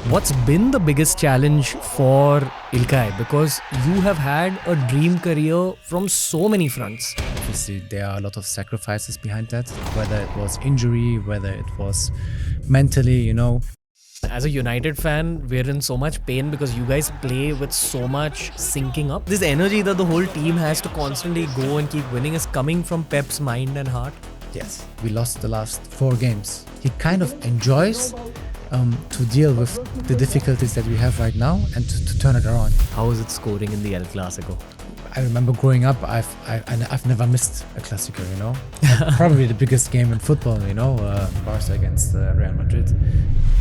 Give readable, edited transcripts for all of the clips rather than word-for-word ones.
What's been the biggest challenge for Ilkay? Because you have had a dream career from so many fronts. Obviously, there are a lot of sacrifices behind that, whether it was injury, whether it was mentally, As a United fan, we're in so much pain because you guys play with so much syncing up. This energy that the whole team has to constantly go and keep winning is coming from Pep's mind and heart. Yes, we lost the last 4 games. He kind of enjoys to deal with the difficulties that we have right now and to turn it around. How is it scoring in the El Clásico? I remember growing up, I've never missed a Clásico, Probably the biggest game in football, Barca against Real Madrid.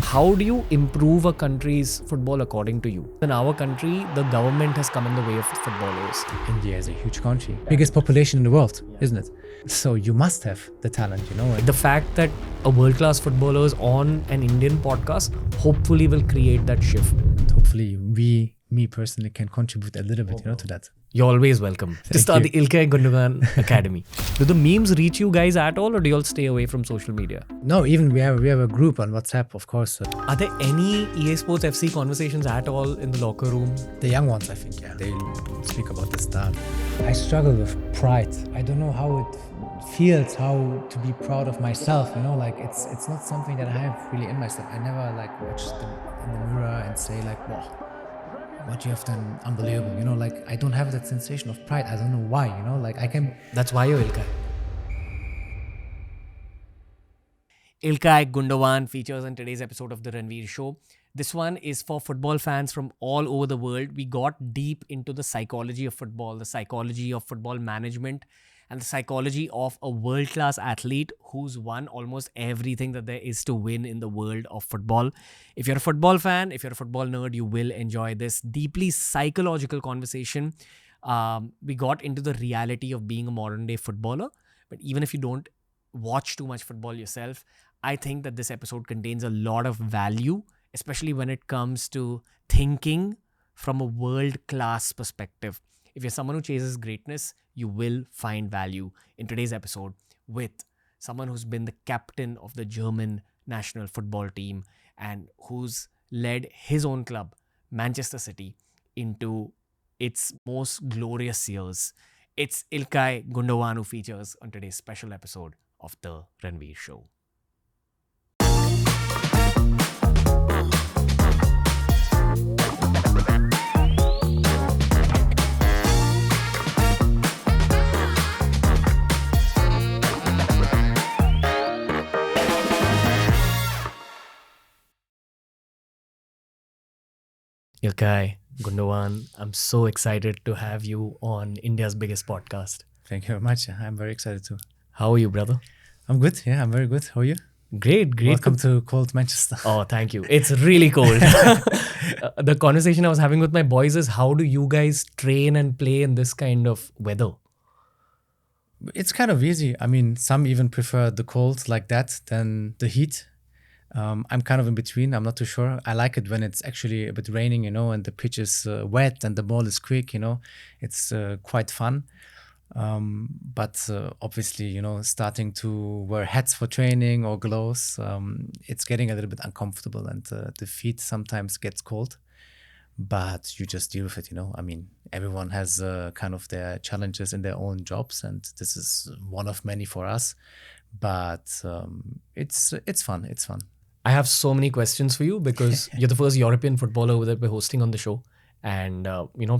How do you improve a country's football according to you? In our country, the government has come in the way of footballers. India is a huge country. Biggest population in the world, isn't it? So you must have the talent, The fact that a world-class footballer is on an Indian podcast hopefully will create that shift. Hopefully me personally can contribute a little bit, to that. You're always welcome to start the Ilkay Gündoğan Academy. Do the memes reach you guys at all, or do you all stay away from social media? No, even we have a group on WhatsApp, of course. Are there any EA Sports FC conversations at all in the locker room? The young ones, I think, they speak about the stuff. I struggle with pride. I don't know how it feels, how to be proud of myself, it's not something that I have really in myself. I never watch them in the mirror and say wow, what you have done, unbelievable, I don't have that sensation of pride. I don't know why, I can... That's why you're Ilkay. Ilkay Gündoğan features in today's episode of the Ranveer Show. This one is for football fans from all over the world. We got deep into the psychology of football, the psychology of football management, and the psychology of a world-class athlete who's won almost everything that there is to win in the world of football. If you're a football fan, if you're a football nerd, you will enjoy this deeply psychological conversation. We got into the reality of being a modern-day footballer. But even if you don't watch too much football yourself, I think that this episode contains a lot of value, especially when it comes to thinking from a world-class perspective. If you're someone who chases greatness, you will find value in today's episode with someone who's been the captain of the German national football team and who's led his own club, Manchester City, into its most glorious years. It's Ilkay Gündoğan who features on today's special episode of the Ranveer Show. Ilkay Gündoğan, I'm so excited to have you on India's biggest podcast. Thank you very much. I'm very excited too. How are you, brother? I'm good. Yeah, I'm very good. How are you? Great. Welcome to cold Manchester. Oh, thank you. It's really cold. The conversation I was having with my boys is, how do you guys train and play in this kind of weather? It's kind of easy. I mean, some even prefer the cold like that than the heat. I'm kind of in between. I'm not too sure. I like it when it's actually a bit raining, and the pitch is wet and the ball is quick, It's quite fun. But obviously, starting to wear hats for training or gloves, it's getting a little bit uncomfortable and the feet sometimes gets cold. But you just deal with it, I mean, everyone has kind of their challenges in their own jobs, and this is one of many for us. But it's fun. It's fun. I have so many questions for you because you're the first European footballer that we're hosting on the show. And,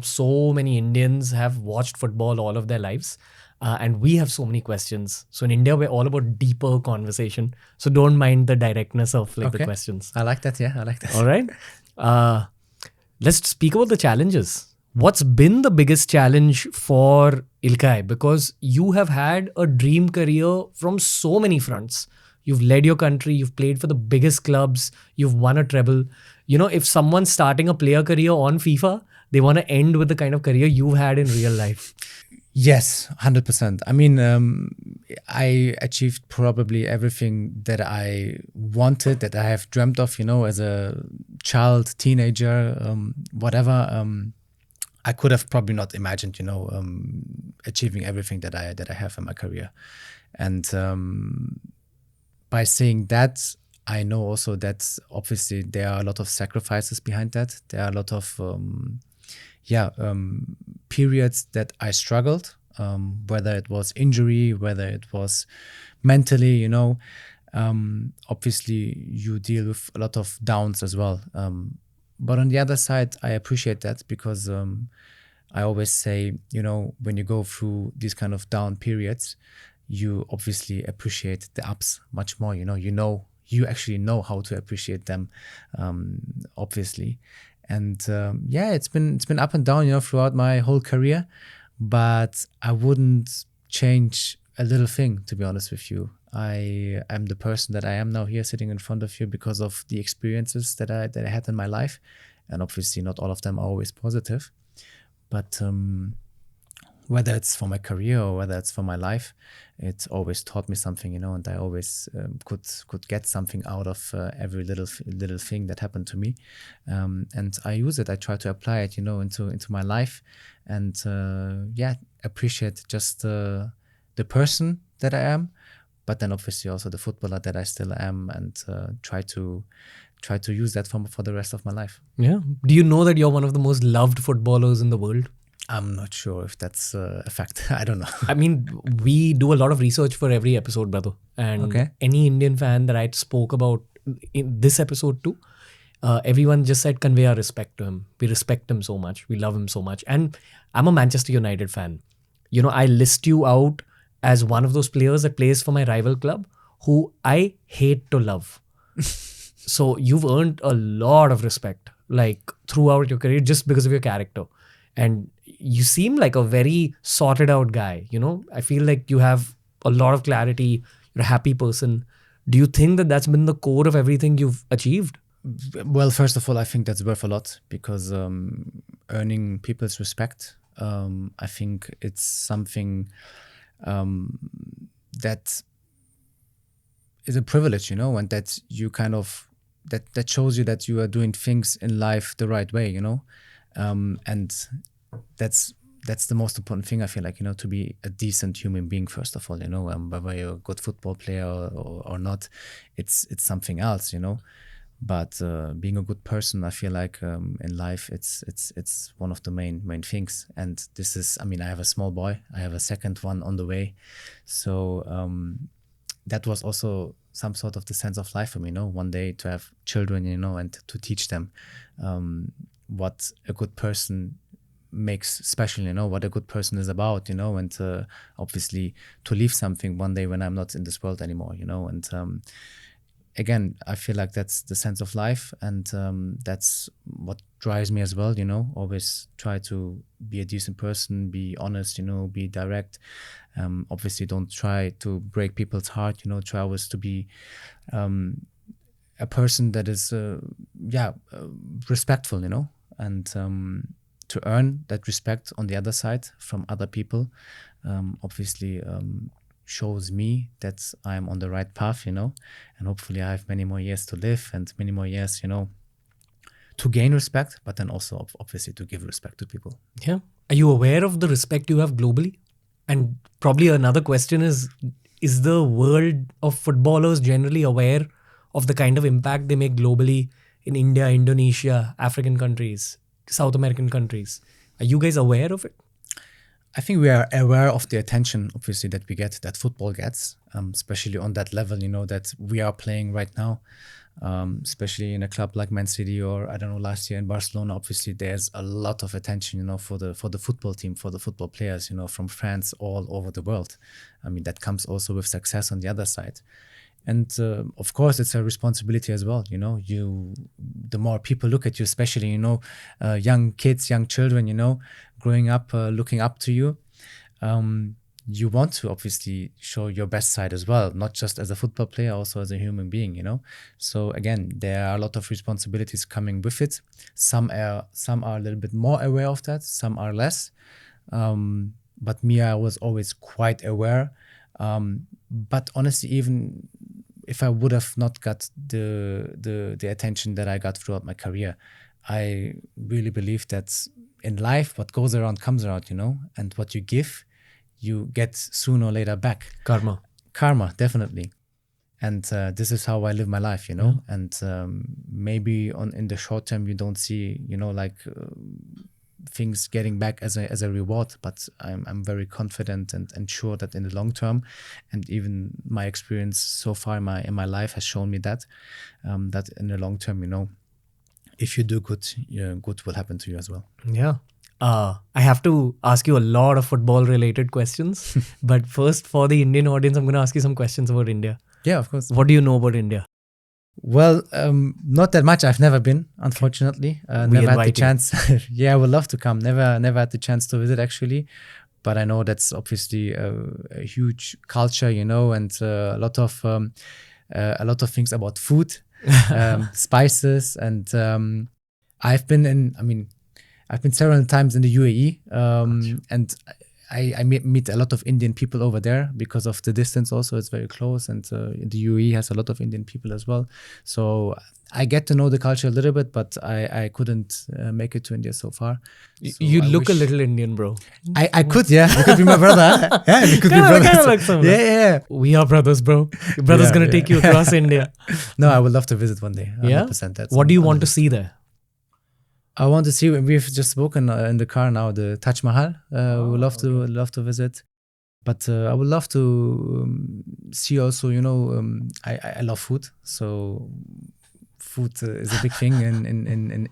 so many Indians have watched football all of their lives. And we have so many questions. So in India, we're all about deeper conversation. So don't mind the directness of the questions. I like that. Yeah, I like that. All right. Let's speak about the challenges. What's been the biggest challenge for Ilkay? Because you have had a dream career from so many fronts. You've led your country, you've played for the biggest clubs, you've won a treble. If someone's starting a player career on FIFA, they want to end with the kind of career you've had in real life. Yes, 100%. I mean, I achieved probably everything that I wanted, that I have dreamt of, as a child, teenager, whatever. I could have probably not imagined, achieving everything that I have in my career. And by saying that, I know also that obviously there are a lot of sacrifices behind that. There are a lot of periods that I struggled, whether it was injury, whether it was mentally, obviously you deal with a lot of downs as well. But on the other side, I appreciate that because I always say, when you go through these kind of down periods, you obviously appreciate the ups much more. You actually know how to appreciate them, obviously. And it's been up and down, throughout my whole career. But I wouldn't change a little thing, to be honest with you. I am the person that I am now here sitting in front of you because of the experiences that I had in my life. And obviously not all of them are always positive. But whether it's for my career or whether it's for my life, it always taught me something, and I always could get something out of every little thing that happened to me, and I use it. I try to apply it, into my life, and appreciate just the person that I am, but then obviously also the footballer that I still am, and try to use that for the rest of my life. Yeah. Do you know that you're one of the most loved footballers in the world? I'm not sure if that's a fact. I don't know. I mean, we do a lot of research for every episode, brother. And any Indian fan that I spoke about in this episode too, everyone just said convey our respect to him. We respect him so much. We love him so much. And I'm a Manchester United fan. I list you out as one of those players that plays for my rival club who I hate to love. So you've earned a lot of respect, like throughout your career, just because of your character. And you seem like a very sorted out guy. I feel like you have a lot of clarity. You're a happy person. Do you think that that's been the core of everything you've achieved? Well, first of all, I think that's worth a lot because earning people's respect, I think it's something that is a privilege, and that you kind of, that shows you that you are doing things in life the right way, and that's the most important thing, I feel like, to be a decent human being, first of all, whether you're a good football player or not, it's something else, but being a good person, I feel like in life, it's one of the main things. And this is, I have a small boy, I have a second one on the way, so that was also some sort of the sense of life for me, one day to have children, and to teach them what a good person makes special, what a good person is about, and obviously to leave something one day when I'm not in this world anymore, and again, I feel like that's the sense of life, and that's what drives me as well, always try to be a decent person, be honest, be direct, obviously don't try to break people's heart, try always to be a person that is respectful, and to earn that respect on the other side from other people, obviously shows me that I'm on the right path, and hopefully I have many more years to live and many more years, to gain respect, but then also obviously to give respect to people. Yeah. Are you aware of the respect you have globally? And probably another question is the world of footballers generally aware of the kind of impact they make globally in India, Indonesia, African countries, South American countries? Are you guys aware of it? I think we are aware of the attention, obviously, that we get, that football gets, especially on that level, that we are playing right now, especially in a club like Man City, or I don't know, last year in Barcelona. Obviously, there's a lot of attention, for the football team, for the football players, from fans all over the world. That comes also with success on the other side. And of course, it's a responsibility as well. The more people look at you, especially, young kids, young children, growing up, looking up to you, you want to obviously show your best side as well, not just as a football player, also as a human being, So again, there are a lot of responsibilities coming with it. Some are a little bit more aware of that, some are less. But me, I was always quite aware. But honestly, even if I would have not got the attention that I got throughout my career, I really believe that in life, what goes around comes around, and what you give, you get sooner or later back. Karma, Definitely. And this is how I live my life, you know. And maybe in the short term, you don't see, you know, like things getting back as a reward. But I'm very confident and sure that in the long term, and even my experience so far in my life has shown me that that in the long term, you know, if you do good, good will happen to you as well. Yeah. I have to ask you a lot of football related questions. But first, for the Indian audience, I'm going to ask you some questions about India. Yeah, of course. What do you know about India? Well, not that much. I've never been, unfortunately. Never had the chance. Yeah, I would love to come. Never had the chance to visit, actually. But I know that's obviously a huge culture, you know, and a lot of things about food, spices, and I've been several times in the UAE, and I meet a lot of Indian people over there because of the distance. Also, it's very close, and the UAE has a lot of Indian people as well. So I get to know the culture a little bit, but I couldn't make it to India so far. So you look a little Indian, bro. I could, yeah. You could be my brother. Yeah, we could be brothers. Yeah. We are brothers, bro. Your brother's gonna take you across India. No, I would love to visit one day. 100%. Yeah. What do you want to see there? I want to see. We've just spoken in the car now. The Taj Mahal. We would love to visit, but I would love to see also. You know, I love food, so food is a big thing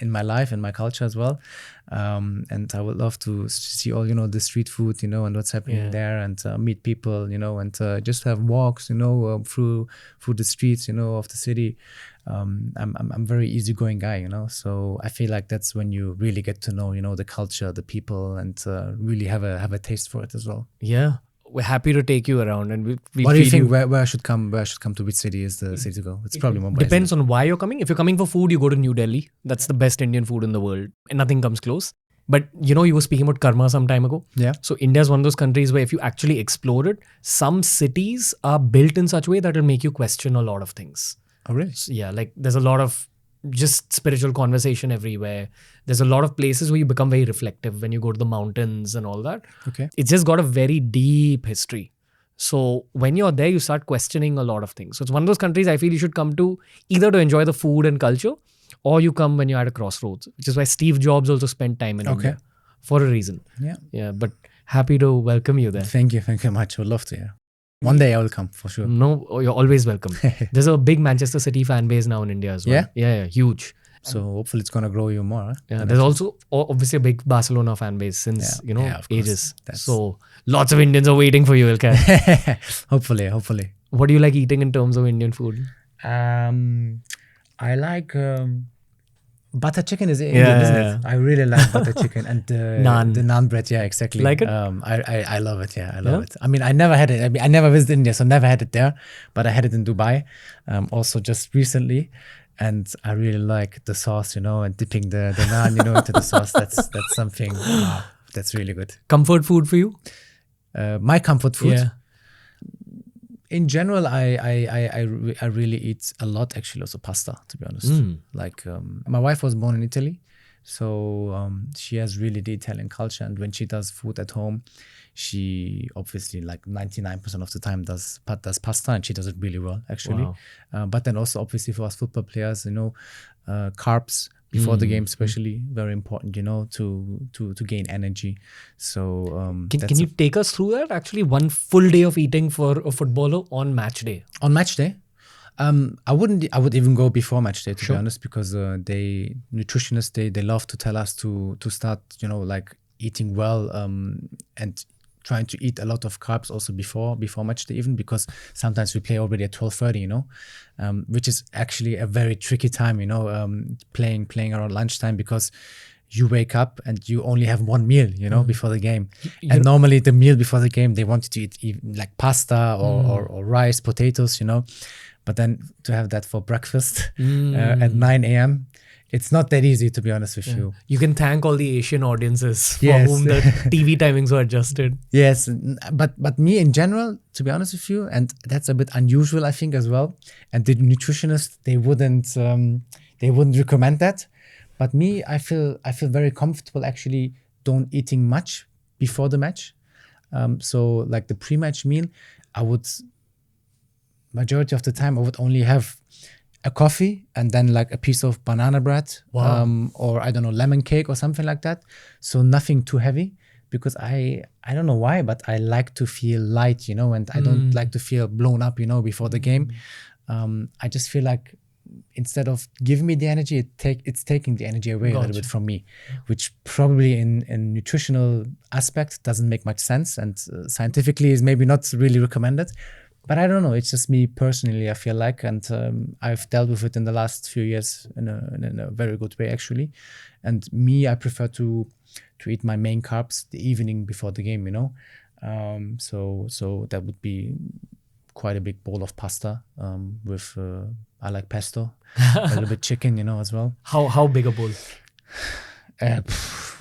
in my life and my culture as well. And I would love to see all, you know, the street food, you know, and what's happening there, and meet people, you know, and just have walks, you know, through the streets, you know, of the city. I'm very easygoing guy, you know, so I feel like that's when you really get to know, you know, the culture, the people, and really have a taste for it as well. Yeah. We're happy to take you around, and we What do you think? Where I should come? Where I should come to? Which city is the city to go? It's probably Mumbai. Depends on why you're coming. If you're coming for food, you go to New Delhi. That's the best Indian food in the world, and nothing comes close. But you know, you were speaking about karma some time ago. Yeah. So India is one of those countries where if you actually explore it, some cities are built in such a way that will make you question a lot of things. Oh, really? So, yeah, like there's a lot of just spiritual conversation everywhere. There's a lot of places where you become very reflective when you go to the mountains and all that. Okay. It's just got a very deep history. So when you're there, you start questioning a lot of things. So it's one of those countries I feel you should come to either to enjoy the food and culture, or you come when you're at a crossroads, which is why Steve Jobs also spent time in India for a reason. Yeah. Yeah, but happy to welcome you there. Thank you much. Would love to. Yeah. One day I will come for sure. No, you're always welcome. There's a big Manchester City fan base now in India as well. Yeah, huge. So hopefully it's gonna grow even more. Huh? Yeah, there's also obviously a big Barcelona fan base since ages. So lots of Indians are waiting for you, Ilkay. Hopefully. What do you like eating in terms of Indian food? I like butter chicken is Indian, isn't it? I really like butter chicken and the naan bread. Yeah, exactly. Like it? I love it. Yeah, I love it. I mean, I never had it. I never visited India, so never had it there. But I had it in Dubai, also just recently. And I really like the sauce, you know, and dipping the naan, you know, into the sauce. That's something. Wow, that's really good. Comfort food for you? My comfort food. Yeah. In general, I really eat a lot, actually, also pasta, to be honest. Like, my wife was born in Italy, so she has really the Italian culture. And when she does food at home, she obviously, like 99% of the time, does pasta, and she does it really well, actually. Wow. But then also, obviously, for us football players, you know, carbs before the game, especially, very important, you know, to gain energy. So can you take us through that? Actually, one full day of eating for a footballer on match day. On match day, I would even go before match day, to be honest, because nutritionists they love to tell us to start, you know, like eating well, and trying to eat a lot of carbs also before match day, even because sometimes we play already at 12:30, you know, which is actually a very tricky time, you know, playing around lunchtime, because you wake up and you only have one meal, you know, before the game. And normally the meal before the game, they want you to eat like pasta or rice, potatoes, you know. But then to have that for breakfast at 9 a.m., it's not that easy, to be honest with you. You can thank all the Asian audiences for whom the TV timings were adjusted. Yes, but me in general, to be honest with you, and that's a bit unusual, I think, as well. And the nutritionists, they wouldn't recommend that. But me, I feel very comfortable actually don't eating much before the match. So like the pre-match meal, I would majority of the time I would only have a coffee and then like a piece of banana bread, or I don't know, lemon cake or something like that. So nothing too heavy, because I don't know why, but I like to feel light, and I don't like to feel blown up, before the game. I just feel like instead of giving me the energy, it's taking the energy away a little bit from me, which probably in nutritional aspect doesn't make much sense, and scientifically is maybe not really recommended. But I don't know. It's just me personally, I feel like, and I've dealt with it in the last few years in a very good way, actually. And me, I prefer to eat my main carbs the evening before the game, So that would be quite a big bowl of pasta with I like pesto, a little bit chicken, as well. How big a bowl?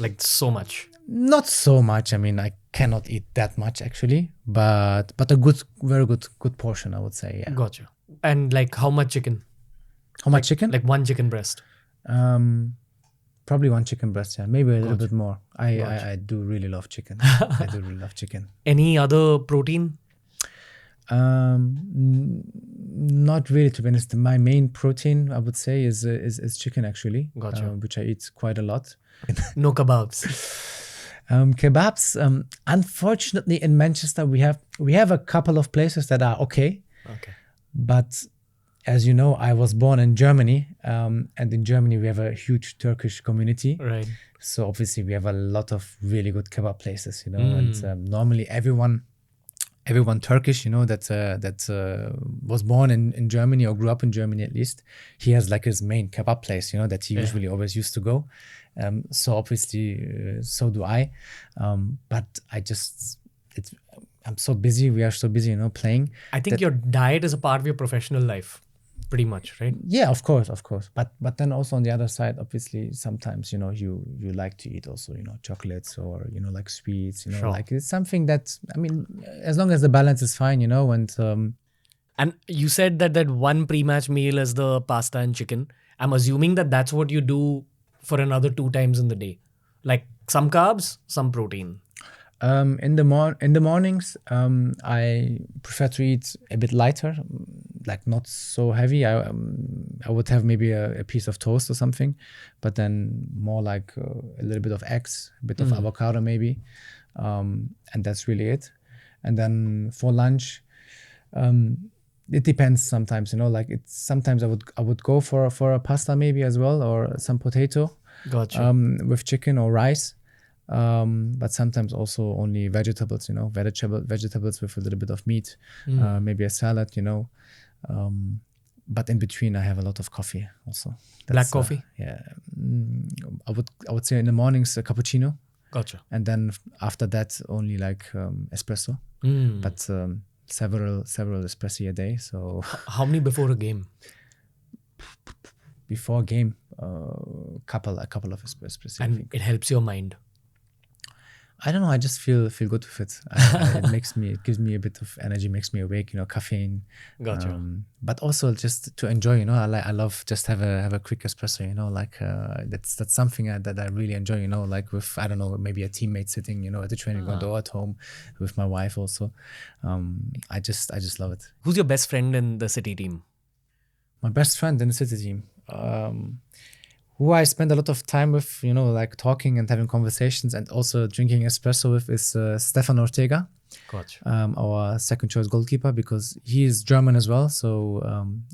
Like so much? Not so much. I mean, I cannot eat that much actually, but a very good portion, I would say. Yeah. Gotcha. And like how much chicken? How much chicken? Like one chicken breast. Probably one chicken breast. Yeah, maybe a little bit more. I do really love chicken. I do really love chicken. Any other protein? Not really, to be honest. My main protein, I would say, is chicken actually. Gotcha. Which I eat quite a lot. No kebabs. Kebabs. Unfortunately, in Manchester, we have a couple of places that are okay. Okay. But as you know, I was born in Germany, and in Germany we have a huge Turkish community. Right. So obviously we have a lot of really good kebab places, and normally everyone Turkish, that was born in Germany or grew up in Germany at least, he has like his main kebab place, that he usually always used to go. So obviously, so do I. But I'm so busy. We are so busy, playing. I think your diet is a part of your professional life, pretty much, right? Yeah, of course. But then also on the other side, obviously, sometimes, you like to eat also, chocolates or, like sweets, Sure. like it's something that, I mean, as long as the balance is fine, And you said that one pre-match meal is the pasta and chicken. I'm assuming that's what you do for another 2 times in the day. Like some carbs, some protein. In the mornings, I prefer to eat a bit lighter, like not so heavy. I would have maybe a piece of toast or something, but then more like a little bit of eggs, a bit of avocado maybe, and that's really it. And then for lunch, it depends sometimes. Like sometimes I would go for a pasta maybe as well, or some potato, Gotcha. with chicken or rice. But sometimes also only vegetables, vegetables with a little bit of meat, maybe a salad, But in between, I have a lot of coffee also. Black coffee? Yeah. I would say in the mornings, a cappuccino. Gotcha. And then after that, only like espresso. But several espresso a day. So how many before a game? Before game, a couple of espresso. And I think. it helps your mind. I don't know. I just feel good with it. It gives me a bit of energy, makes me awake. Caffeine. Gotcha. But also just to enjoy. I love just have a quick espresso. Like that's something that I really enjoy. Like with maybe a teammate sitting. At the training ground or at home with my wife also. I just love it. Who's your best friend in the City team? My best friend in the City team. Who I spend a lot of time with, like talking and having conversations and also drinking espresso with is Stefan Ortega, Gotcha. our second choice goalkeeper, because he is German as well. So,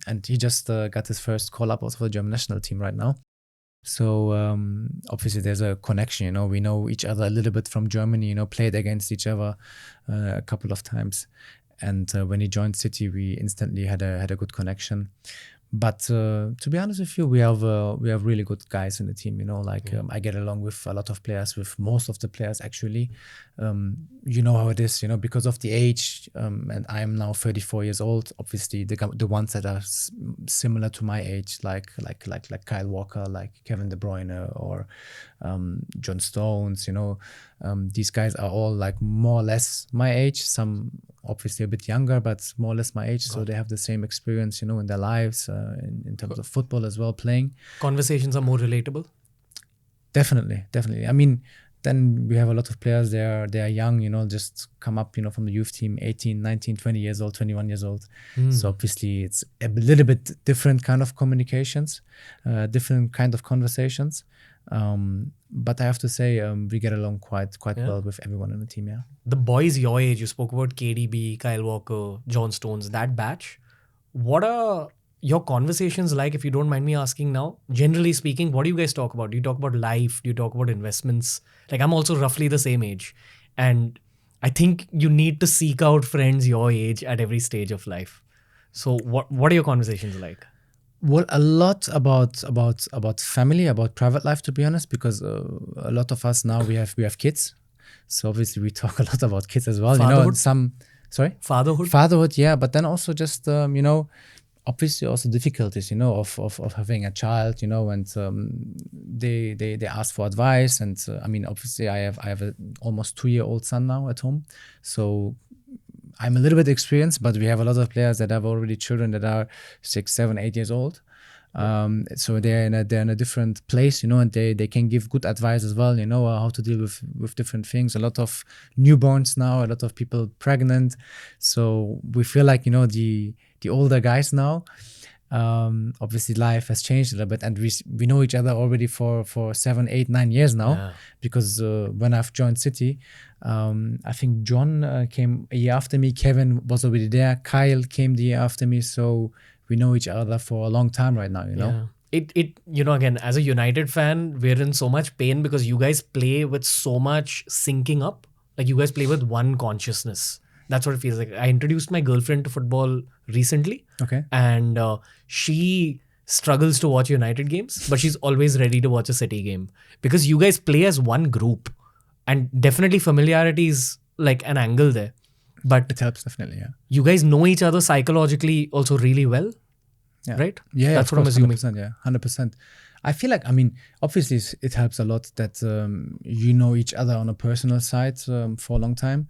and he just got his first call up also for the German national team right now. So obviously there's a connection, we know each other a little bit from Germany, played against each other a couple of times. And when he joined City, we instantly had a good connection. But to be honest with you, we have really good guys in the team. I get along with a lot of players, with most of the players actually. You know how it is, because of the age. And I'm now 34 years old. Obviously, the ones that are similar to my age, like Kyle Walker, like Kevin De Bruyne, or John Stones. These guys are all like more or less my age. Some obviously a bit younger, but more or less my age. So they have the same experience, in their lives, in terms of football as well, playing. Conversations are more relatable? Definitely. I mean, then we have a lot of players, they are young, just come up, from the youth team, 18, 19, 20 years old, 21 years old. So obviously it's a little bit different kind of communications, different kind of conversations. But I have to say, we get along quite well with everyone in the team, yeah. The boys your age, you spoke about KDB, Kyle Walker, John Stones, that batch. What are your conversations like, if you don't mind me asking now? Generally speaking, what do you guys talk about? Do you talk about life? Do you talk about investments? Like, I'm also roughly the same age. And I think you need to seek out friends your age at every stage of life. So what are your conversations like? Well, a lot about family, about private life, to be honest, because a lot of us now we have kids, so obviously we talk a lot about kids as well. Fatherhood? Fatherhood, yeah, but then also just obviously also difficulties, of having a child, and they ask for advice, and obviously I have an almost 2-year-old son now at home, so I'm a little bit experienced, but we have a lot of players that have already children that are 6, 7, 8 years old. So they're in a different place, and they can give good advice as well, how to deal with different things. A lot of newborns now, a lot of people pregnant. So we feel like, the older guys now, obviously life has changed a little bit, and we know each other already for 7, 8, 9 years now, because when I've joined City, I think John came a year after me, Kevin was already there, Kyle came the year after me, so we know each other for a long time right now, It again, as a United fan, we're in so much pain because you guys play with so much syncing up. Like, you guys play with one consciousness. That's what it feels like. I introduced my girlfriend to football recently. Okay. And she struggles to watch United games, but she's always ready to watch a City game because you guys play as one group, and definitely familiarity is like an angle there. But it helps definitely, yeah. You guys know each other psychologically also really well, right? Yeah, that's what I'm assuming. 100%, yeah, 100%. I feel like, obviously it helps a lot that you know each other on a personal side for a long time.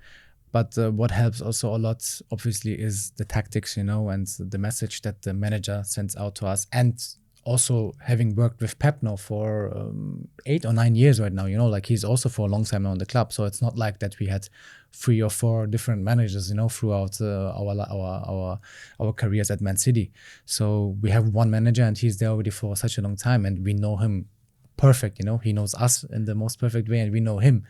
But what helps also a lot, obviously, is the tactics, and the message that the manager sends out to us. And also having worked with Pep now for 8 or 9 years right now, like he's also for a long time now in the club. So it's not like that we had 3 or 4 different managers, throughout our careers at Man City. So we have one manager, and he's there already for such a long time, and we know him perfect, he knows us in the most perfect way, and we know him,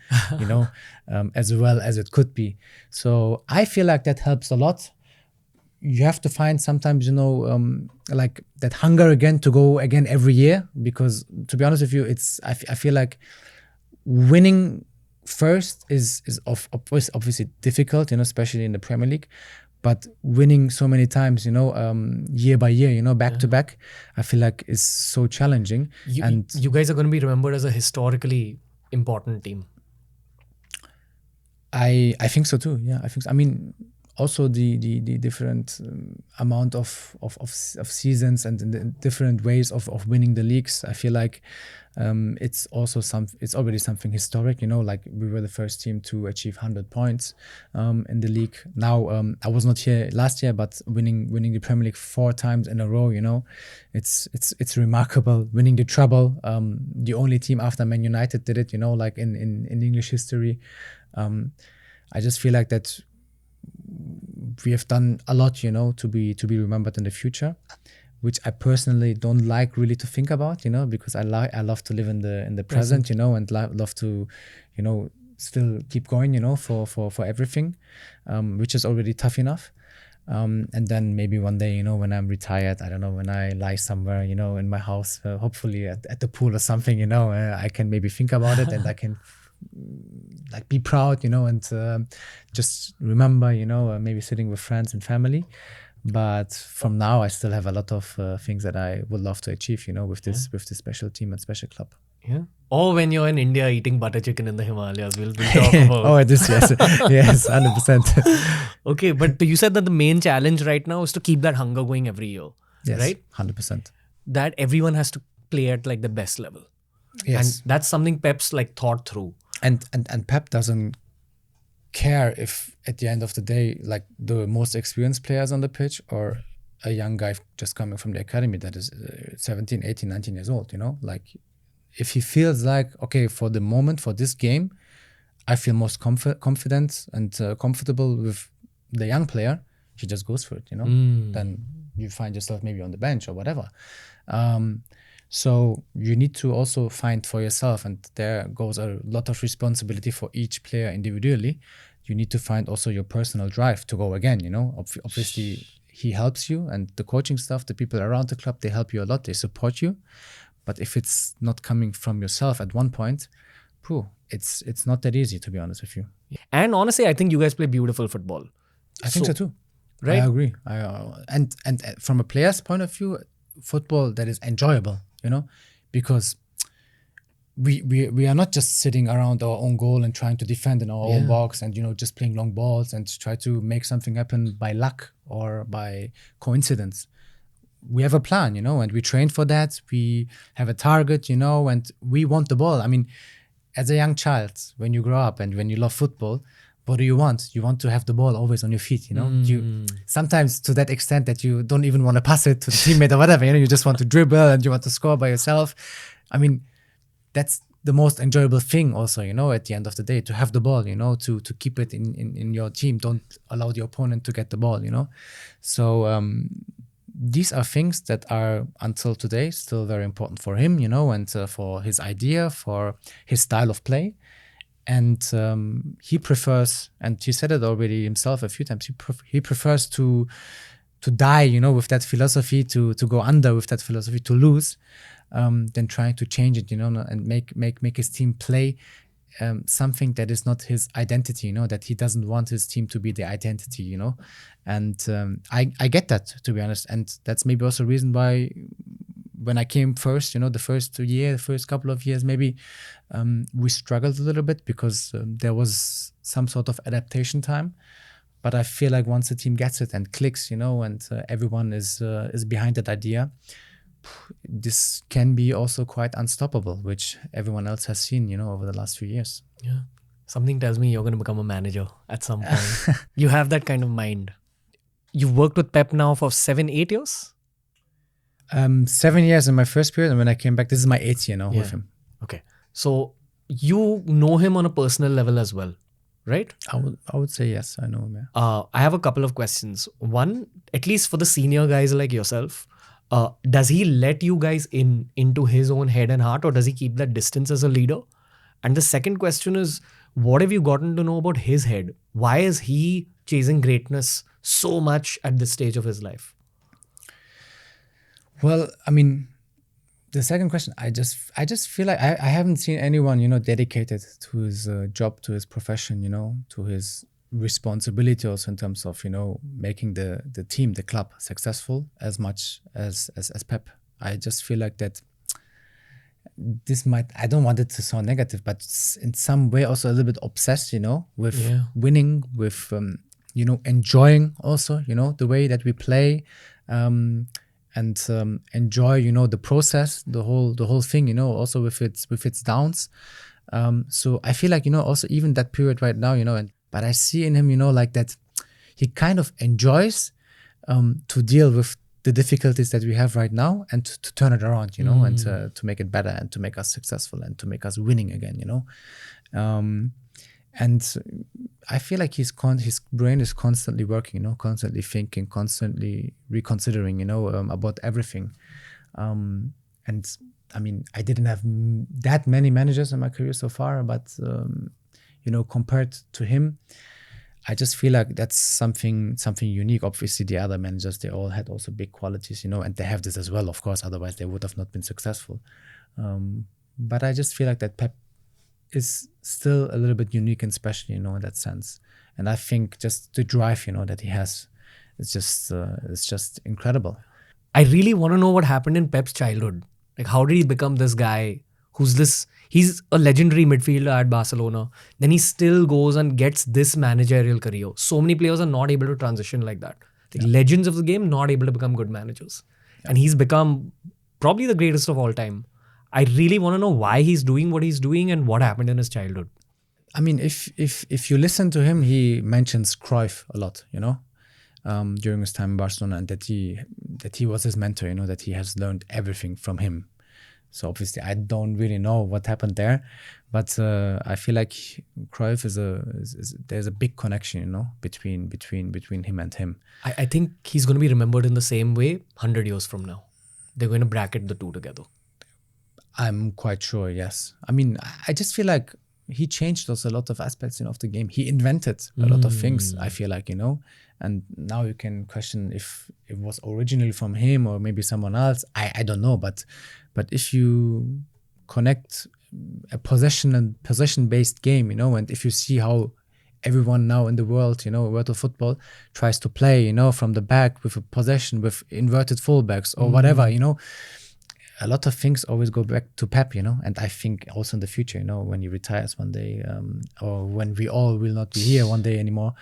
as well as it could be. So I feel like that helps a lot. You have to find sometimes, like that hunger again to go again every year, because to be honest with you, I feel like winning first is obviously difficult, especially in the Premier League. But winning so many times, year by year, back to back, I feel like is so challenging. And you guys are going to be remembered as a historically important team. I think so too. Yeah, I think so. Also the different amount of seasons and the different ways of winning the leagues. I feel like it's already something historic, like we were the first team to achieve 100 points in the league. Now I was not here last year, but winning the Premier League 4 times in a row, it's remarkable. Winning the treble, the only team after Man United did it, like in English history. I just feel like that we have done a lot, to be remembered in the future, which I personally don't like really to think about, because I love to live in the present, and love to, still keep going, for everything, which is already tough enough. And then maybe one day, when I'm retired, I don't know, when I lie somewhere, in my house, hopefully at the pool or something, I can maybe think about it, and I can like be proud, and just remember, maybe sitting with friends and family. But from now, I still have a lot of things that I would love to achieve, with this special team and special club. Yeah. Or when you're in India eating butter chicken in the Himalayas, we'll talk about. Oh, this, yes. Yes, 100%. Okay, but you said that the main challenge right now is to keep that hunger going every year, yes, right? 100%. That everyone has to play at like the best level. Yes. And that's something Pep's like thought through. And Pep doesn't care if at the end of the day, like the most experienced players on the pitch or a young guy just coming from the academy that is 17, 18, 19 years old, like if he feels like, okay, for the moment, for this game, I feel most confident and comfortable with the young player, he just goes for it, Then you find yourself maybe on the bench or whatever. So you need to also find for yourself, and there goes a lot of responsibility for each player individually. You need to find also your personal drive to go again, Obviously, he helps you, and the coaching staff, the people around the club, they help you a lot, they support you. But if it's not coming from yourself at one point, it's not that easy, to be honest with you. And honestly, I think you guys play beautiful football. I think so too. Right? I agree. And from a player's point of view, football that is enjoyable, because we are not just sitting around our own goal and trying to defend in our own box and just playing long balls and try to make something happen by luck or by coincidence. We have a plan, and we train for that. We have a target, and we want the ball. I mean, as a young child, when you grow up and when you love football, what do you want? You want to have the ball always on your feet, You sometimes to that extent that you don't even want to pass it to the teammate or whatever, you just want to dribble and you want to score by yourself. I mean, that's the most enjoyable thing also, at the end of the day, to have the ball, to keep it in your team. Don't allow the opponent to get the ball, So these are things that are until today still very important for him, and for his idea, for his style of play. And he prefers, and he said it already himself a few times, he prefers to die, with that philosophy, to go under with that philosophy, to lose, than trying to change it, and make his team play something that is not his identity, that he doesn't want his team to be the identity, And I get that, to be honest. And that's maybe also a reason why when I came first, the first couple of years, maybe we struggled a little bit because there was some sort of adaptation time. But I feel like once the team gets it and clicks, and everyone is behind that idea, this can be also quite unstoppable, which everyone else has seen, over the last few years. Yeah. Something tells me you're going to become a manager at some point. You have that kind of mind. You've worked with Pep now for 7-8 years? 7 years in my first period, and when I came back, this is my 8th year now with him. Okay. So you know him on a personal level as well, right? I would say yes, I know him. Yeah. I have a couple of questions. One, at least for the senior guys like yourself, does he let you guys into his own head and heart, or does he keep that distance as a leader? And the second question is, what have you gotten to know about his head? Why is he chasing greatness so much at this stage of his life? Well, I mean, the second question, I just feel like I haven't seen anyone, dedicated to his job, to his profession, to his responsibility also in terms of, making the team, the club successful as much as Pep. I just feel like that this I don't want it to sound negative, but in some way also a little bit obsessed, with winning, with, enjoying also, the way that we play, and enjoy, the process, the whole thing, also with its downs. So I feel like, also even that period right now, but I see in him, like that he kind of enjoys to deal with the difficulties that we have right now and to turn it around, and to make it better and to make us successful and to make us winning again, and I feel like his brain is constantly working, constantly thinking, constantly reconsidering, about everything. And I mean, I didn't have that many managers in my career so far, but, compared to him, I just feel like that's something unique. Obviously, the other managers, they all had also big qualities, and they have this as well, of course, otherwise they would have not been successful. But I just feel like that Pep is still a little bit unique and special, in that sense. And I think just the drive, that he has, it's just incredible. I really want to know what happened in Pep's childhood. Like, how did he become this guy he's a legendary midfielder at Barcelona. Then he still goes and gets this managerial career. So many players are not able to transition like that. Like legends of the game, not able to become good managers. Yeah. And he's become probably the greatest of all time. I really want to know why he's doing what he's doing and what happened in his childhood. I mean, if you listen to him, he mentions Cruyff a lot, during his time in Barcelona, and that he was his mentor, that he has learned everything from him. So obviously I don't really know what happened there, but I feel like Cruyff there's a big connection, you know, between him and him. I think he's going to be remembered in the same way 100 years from now. They're going to bracket the two together. I'm quite sure, yes. I mean, I just feel like he changed also a lot of aspects, you know, of the game. He invented a lot of things, I feel like, you know. And now you can question if it was originally from him or maybe someone else. I don't know, but if you connect a possession-based game, you know, and if you see how everyone now in the world, you know, world of football tries to play, you know, from the back with a possession, with inverted fullbacks or whatever, you know, a lot of things always go back to Pep, you know, and I think also in the future, you know, when he retires one day, or when we all will not be here one day anymore,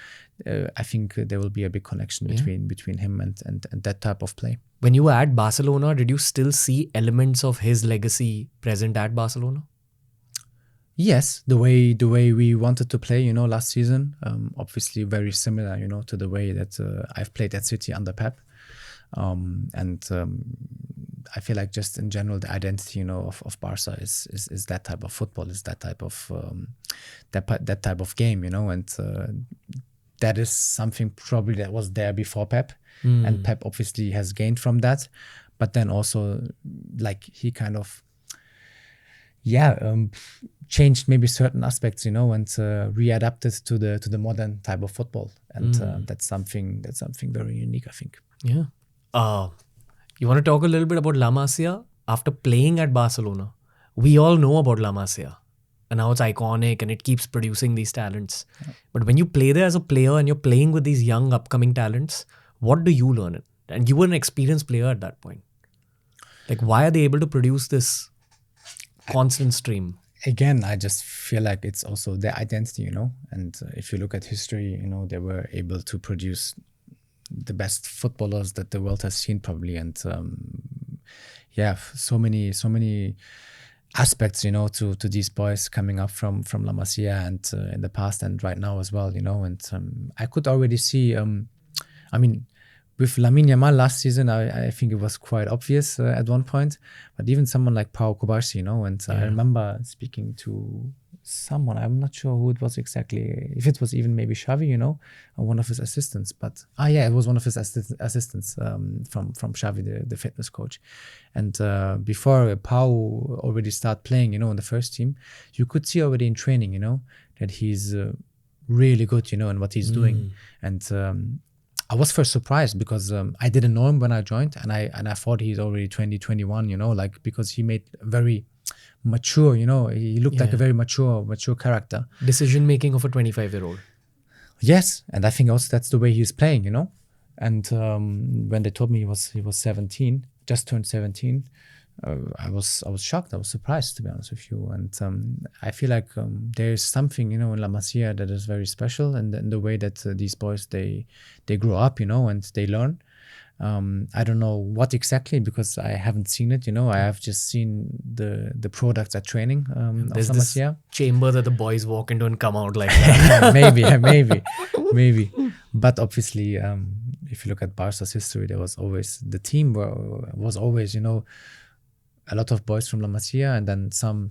I think there will be a big connection between him and that type of play. When you were at Barcelona, did you still see elements of his legacy present at Barcelona? Yes, the way we wanted to play, you know, last season, obviously very similar, you know, to the way that I've played at City under Pep. I feel like just in general the identity, you know, of Barca is that type of football, is that type of that type of game, you know, and that is something probably that was there before Pep, and Pep obviously has gained from that, but then also like he kind of changed maybe certain aspects, you know, and readapted to the modern type of football, and that's something very unique, I think. Yeah. You want to talk a little bit about La Masia? After playing at Barcelona, we all know about La Masia, and now it's iconic and it keeps producing these talents. Yeah. But when you play there as a player and you're playing with these young upcoming talents, what do you learn? And you were an experienced player at that point. Like, why are they able to produce this constant stream? Again, I just feel like it's also their identity, you know. And if you look at history, you know, they were able to produce the best footballers that the world has seen, probably. And so many aspects, you know, to these boys coming up from La Masia, and in the past and right now as well, you know. And I could already see, I mean, with Lamine Yamal last season, I think it was quite obvious at one point, but even someone like Pau Cubarsí, you know, and I remember speaking to someone, I'm not sure who it was exactly, if it was even maybe Xavi, you know, or one of his assistants, but it was one of his assistants from Xavi, the fitness coach. And before Pau already started playing, you know, in the first team, you could see already in training, you know, that he's really good, you know, in what he's doing. And I was first surprised because I didn't know him when I joined, and I thought he's already 20, 21, you know, like, because he made very mature, you know, he looked like a very mature character. Decision making of a 25-year-old. Yes, and I think also that's the way he's playing, you know. And when they told me he was 17, just turned 17, I was shocked. I was surprised, to be honest with you. And I feel like there's something, you know, in La Masia that is very special, and in the way that these boys they grow up, you know, and they learn. I don't know what exactly, because I haven't seen it, you know. I have just seen the products at training. There's of this Masia. chamber that the boys walk into and come out like that. maybe. But obviously, if you look at Barca's history, there was always the team was always, you know, a lot of boys from La Masia, and then some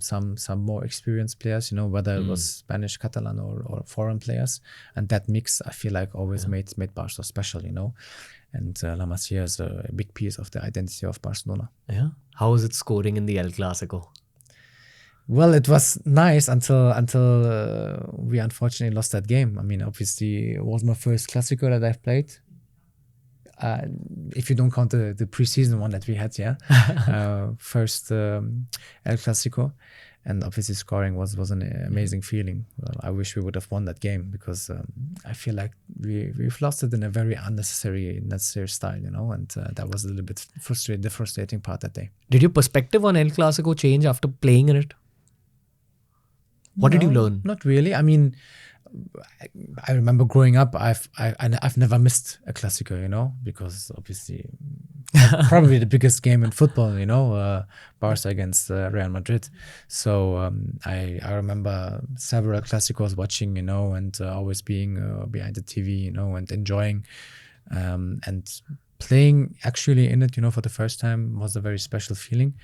more experienced players, you know, whether it was Spanish, Catalan, or foreign players. And that mix, I feel like, always made Barca special, you know. And La Masia is a big piece of the identity of Barcelona. Yeah. How was it scoring in the El Clásico? Well, it was nice until we unfortunately lost that game. I mean, obviously, it was my first Clásico that I've played. If you don't count the preseason one that we had, first El Clásico, and obviously scoring was an amazing feeling. I wish we would have won that game, because I feel like we've lost it in a very unnecessary style, you know, and that was a little bit the frustrating part that day. Did your perspective on El Clásico change after playing in it? What did you learn? Not really. I mean, I remember growing up, I've never missed a Clásico, you know, because obviously probably the biggest game in football, you know, Barca against Real Madrid. So I remember several Clásicos watching, you know, and always being behind the TV, you know, and enjoying and playing actually in it, you know, for the first time was a very special feeling.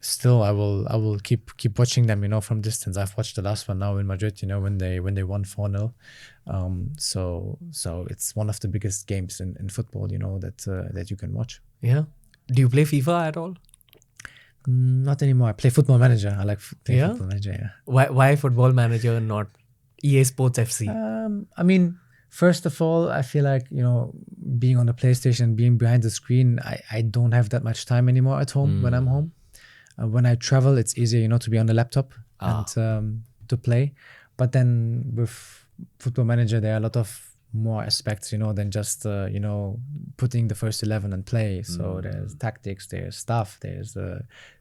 Still I will keep watching them, from distance. I've watched the last one now in Madrid, when they won 4-0. So it's one of the biggest games in football, that you can watch. Yeah. Do you play FIFA at all? Not anymore. I play Football Manager. I like playing Yeah? Football Manager. Yeah. Why Football Manager and not EA Sports FC? I mean, first of all, I feel like, being on the PlayStation, being behind the screen, I don't have that much time anymore at home when I'm home. When I travel, it's easier, to be on the laptop and to play. But then with Football Manager, there are a lot of more aspects, than just, putting the first 11 and play. So there's tactics, there's stuff, there's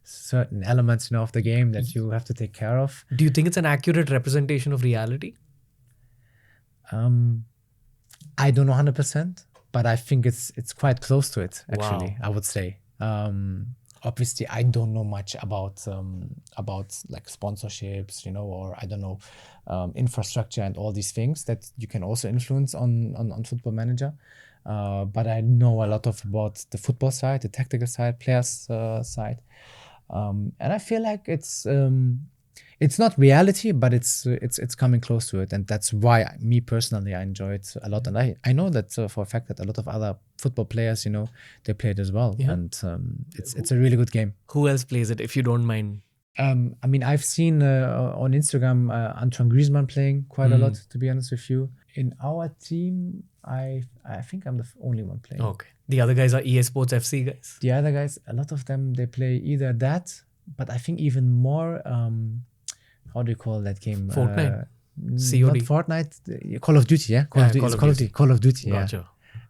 certain elements, of the game that you have to take care of. Do you think it's an accurate representation of reality? I don't know 100%, but I think it's quite close to it, actually. Wow. I would say. Obviously, I don't know much about like sponsorships, or I don't know, infrastructure and all these things that you can also influence on Football Manager. But I know a lot about the football side, the tactical side, players side, and I feel like it's not reality, but it's coming close to it, and that's why me personally I enjoy it a lot. And I know that for a fact that a lot of other football players, they play it as well, and it's a really good game. Who else plays it, if you don't mind? I mean, I've seen on Instagram Antoine Griezmann playing quite a lot. To be honest with you, in our team, I think I'm the only one playing. Okay, the other guys are EA Sports FC guys. The other guys, a lot of them, they play either that, but I think even more. How do you call that game? Fortnite. Not Fortnite. Call of Duty, yeah. Call of Duty. Gotcha. Yeah.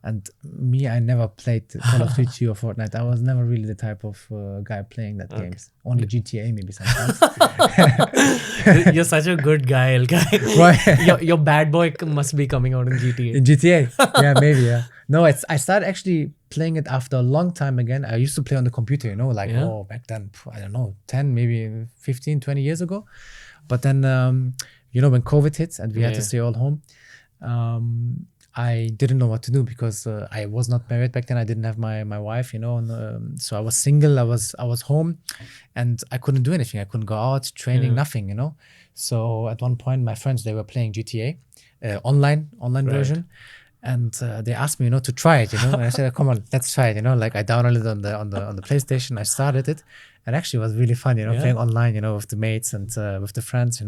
And me, I never played Call of Duty or Fortnite. I was never really the type of guy playing that games. Only GTA maybe sometimes. You're such a good guy, Ilkay. Why? your bad boy must be coming out in GTA. In GTA? Yeah, maybe, yeah. No, I started actually playing it after a long time again. I used to play on the computer, back then, I don't know, 10, maybe 15, 20 years ago. But then, when COVID hit and we had to stay all home, I didn't know what to do because I was not married back then. I didn't have my wife, so I was single. I was home, and I couldn't do anything. I couldn't go out, training, nothing, So at one point, my friends, they were playing GTA, online version. And they asked me, to try it, And I said, come on, let's try it, Like I downloaded it on the PlayStation. I started it, and actually it was really fun, playing online, with the mates and with the friends,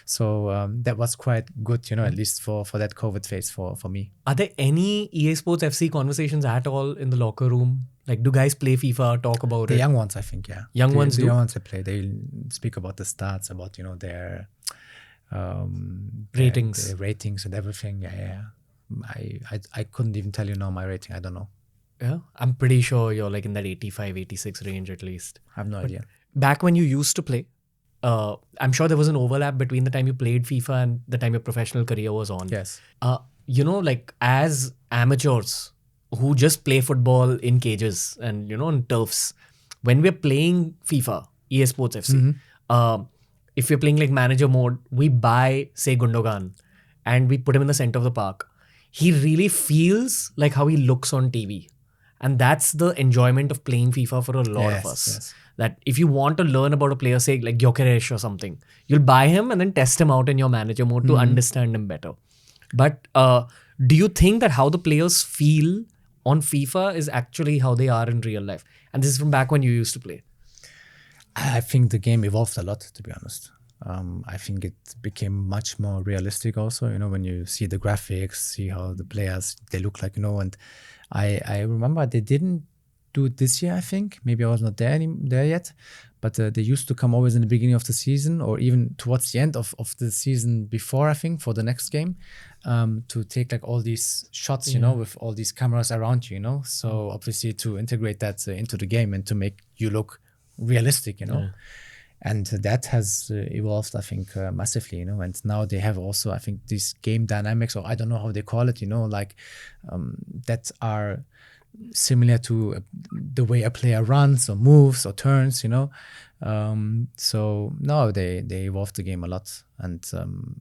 So that was quite good, at least for that COVID phase for me. Are there any EA Sports FC conversations at all in the locker room? Like, do guys play FIFA, talk about it? The young ones, I think, yeah. Young ones the do? young ones they play. They speak about the stats, about their ratings, their ratings and everything. Yeah. I couldn't even tell you now my rating. I don't know. Yeah, I'm pretty sure you're like in that 85, 86 range at least. I have no idea. Back when you used to play, I'm sure there was an overlap between the time you played FIFA and the time your professional career was on. Yes. Like as amateurs who just play football in cages and, on turfs, when we're playing FIFA, EA Sports FC, if we're playing like manager mode, we buy, say, Gündoğan, and we put him in the center of the park. He really feels like how he looks on TV. And that's the enjoyment of playing FIFA for a lot of us. Yes. That if you want to learn about a player, say like Gyökeres or something, you'll buy him and then test him out in your manager mode to understand him better. But do you think that how the players feel on FIFA is actually how they are in real life? And this is from back when you used to play. I think the game evolved a lot, to be honest. I think it became much more realistic also, when you see the graphics, see how the players, they look like, and I remember they didn't do it this year, I think. Maybe I was not there yet, but they used to come always in the beginning of the season or even towards the end of the season before, I think, for the next game, to take like all these shots, with all these cameras around you, So obviously to integrate that into the game and to make you look realistic, And that has evolved, I think, massively, And now they have also, I think, these game dynamics, or I don't know how they call it, like that are similar to the way a player runs or moves or turns, So no, they evolved the game a lot, and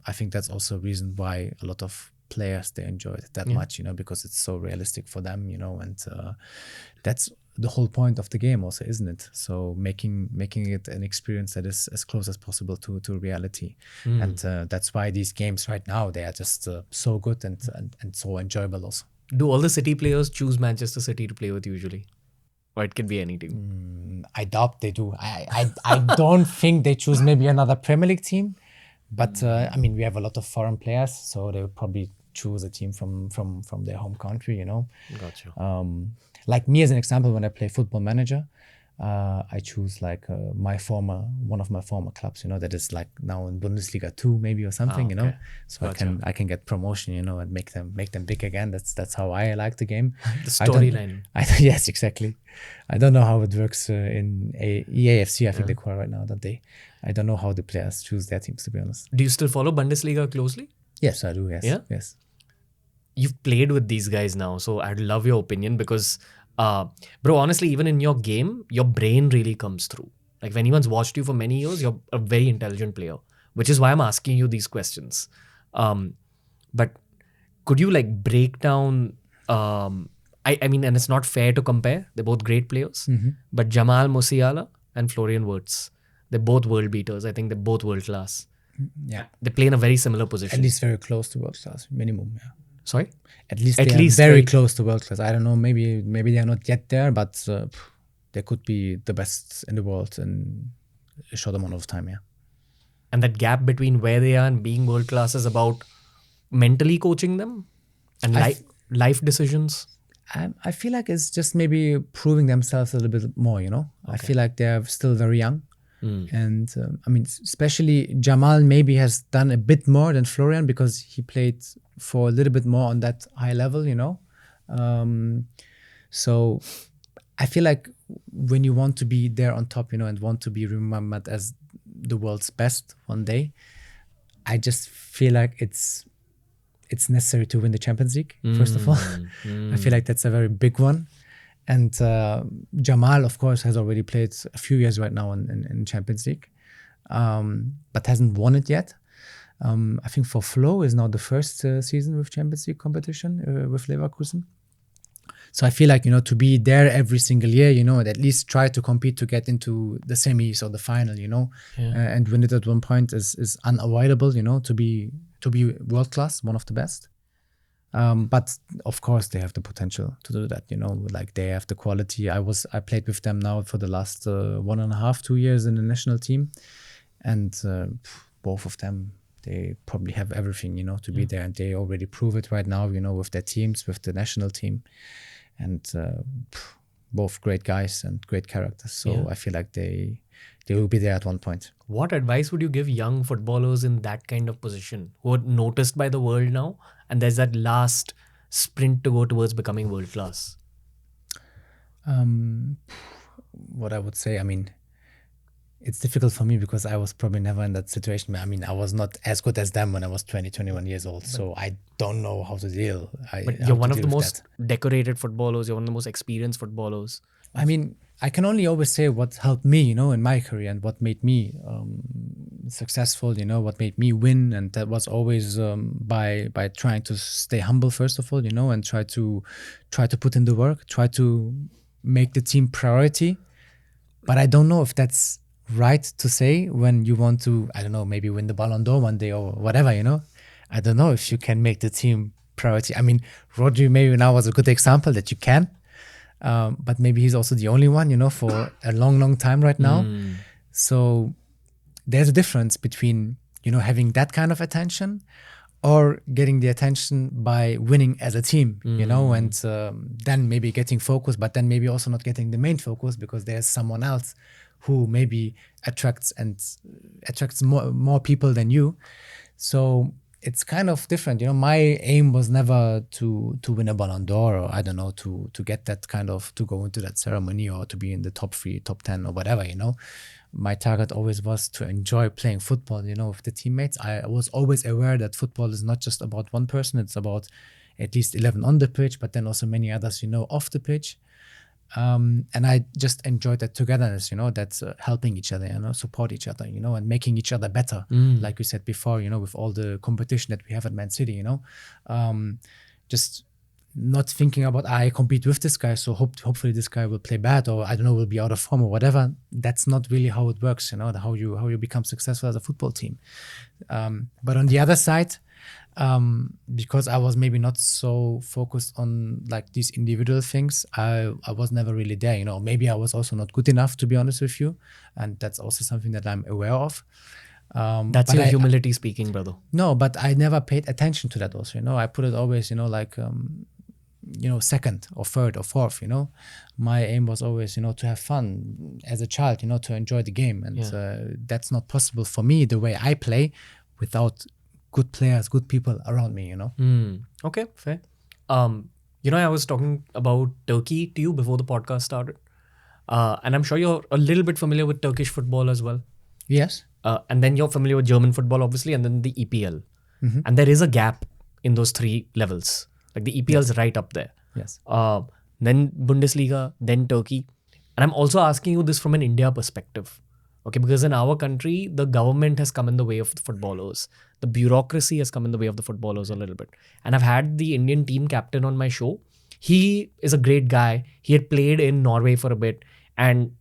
I think that's also a reason why a lot of players, they enjoy it that much, because it's so realistic for them, and that's the whole point of the game also, isn't it? So making it an experience that is as close as possible to reality. And that's why these games right now, they are just so good and so enjoyable also. Do all the City players choose Manchester City to play with usually? Or it can be any team? I doubt they do. I don't think they choose maybe another Premier League team. But I mean, we have a lot of foreign players, so they would probably choose a team from their home country, you know. Gotcha. Like me as an example, when I play Football Manager, I choose like one of my former clubs, you know, that is like now in Bundesliga 2 maybe or something, you know. So Gotcha. I can get promotion, you know, and make them big again. That's how I like the game. The storyline. Yes, exactly. I don't know how it works in EAFC. I think they call it right now, don't they? I don't know how the players choose their teams, to be honest. Do you still follow Bundesliga closely? Yes, I do. Yes. Yeah? Yes. You've played with these guys now, so I'd love your opinion because, bro, honestly, even in your game, your brain really comes through. Like if anyone's watched you for many years, you're a very intelligent player, which is why I'm asking you these questions. But could you like break down, I mean, and it's not fair to compare, they're both great players, but Jamal Musiala and Florian Wirtz, they're both world beaters. I think they're both world class. Yeah. They play in a very similar position. At least very close to world class, minimum. Yeah. Sorry? At least they are very close to world class. I don't know. Maybe they are not yet there, but they could be the best in the world in a short amount of time. Yeah. And that gap between where they are and being world class is about mentally coaching them and life decisions. I feel like it's just maybe proving themselves a little bit more. You know, I feel like they're still very young. And I mean, especially Jamal maybe has done a bit more than Florian because he played for a little bit more on that high level, you know. So I feel like when you want to be there on top, you know, and want to be remembered as the world's best one day, I just feel like it's necessary to win the Champions League, first of all. I feel like that's a very big one. And Jamal, of course, has already played a few years right now in Champions League, but hasn't won it yet. I think for Flo is now the first season with Champions League competition with Leverkusen. So I feel like, you know, to be there every single year, you know, and at least try to compete to get into the semis or the final, you know, and win it at one point is unavoidable, you know, to be world class, one of the best. But of course they have the potential to do that, you know, like they have the quality. I played with them now for the last 1.5-2 years in the national team, and both of them, they probably have everything, you know, to be there, and they already prove it right now, you know, with their teams, with the national team, and both great guys and great characters. So I feel like they will be there at one point. What advice would you give young footballers in that kind of position who are noticed by the world now, and there's that last sprint to go towards becoming world class? What I would say, I mean, it's difficult for me because I was probably never in that situation. I mean, I was not as good as them when I was 20, 21 years old. So I don't know how to deal. But you're one of the most decorated footballers. You're one of the most experienced footballers. I mean, I can only always say what helped me, you know, in my career, and what made me successful, you know, what made me win. And that was always by trying to stay humble, first of all, you know, and try to put in the work, try to make the team priority. But I don't know if that's right to say when you want to, I don't know, maybe win the Ballon d'Or one day or whatever, you know. I don't know if you can make the team priority. I mean, Rodri maybe now was a good example that you can. But maybe he's also the only one, you know, for a long time right now. So there's a difference between, you know, having that kind of attention or getting the attention by winning as a team, you know, and then maybe getting focus, but then maybe also not getting the main focus because there's someone else who maybe attracts more people than you. So it's kind of different, you know. My aim was never to win a Ballon d'Or, or I don't know, to get that kind of, to go into that ceremony or to be in the top 3, top 10 or whatever, you know. My target always was to enjoy playing football, you know, with the teammates. I was always aware that football is not just about one person, it's about at least 11 on the pitch, but then also many others, you know, off the pitch. And I just enjoyed that togetherness, you know, that's helping each other, you know, support each other, you know, and making each other better. Like we said before, you know, with all the competition that we have at Man City, you know, just not thinking about I compete with this guy, so hopefully this guy will play bad, or I don't know, will be out of form or whatever. That's not really how it works, you know, how you become successful as a football team. But on the other side, because I was maybe not so focused on like these individual things, I was never really there, you know. Maybe I was also not good enough, to be honest with you, and that's also something that I'm aware of. That's your humility speaking, brother. No, but I never paid attention to that also, you know. I put it always, you know, like you know, second or third or fourth, you know. My aim was always, you know, to have fun as a child, you know, to enjoy the game, and that's not possible for me the way I play without good players, good people around me, you know. Okay, fair. You know, I was talking about Turkey to you before the podcast started, and I'm sure you're a little bit familiar with Turkish football as well. Yes. And then you're familiar with German football, obviously, and then the EPL. And there is a gap in those three levels. Like the EPL is right up there. Yes. Then Bundesliga, then Turkey. And I'm also asking you this from an India perspective. Okay, because in our country, the government has come in the way of the footballers. The bureaucracy has come in the way of the footballers a little bit. And I've had the Indian team captain on my show. He is a great guy. He had played in Norway for a bit. And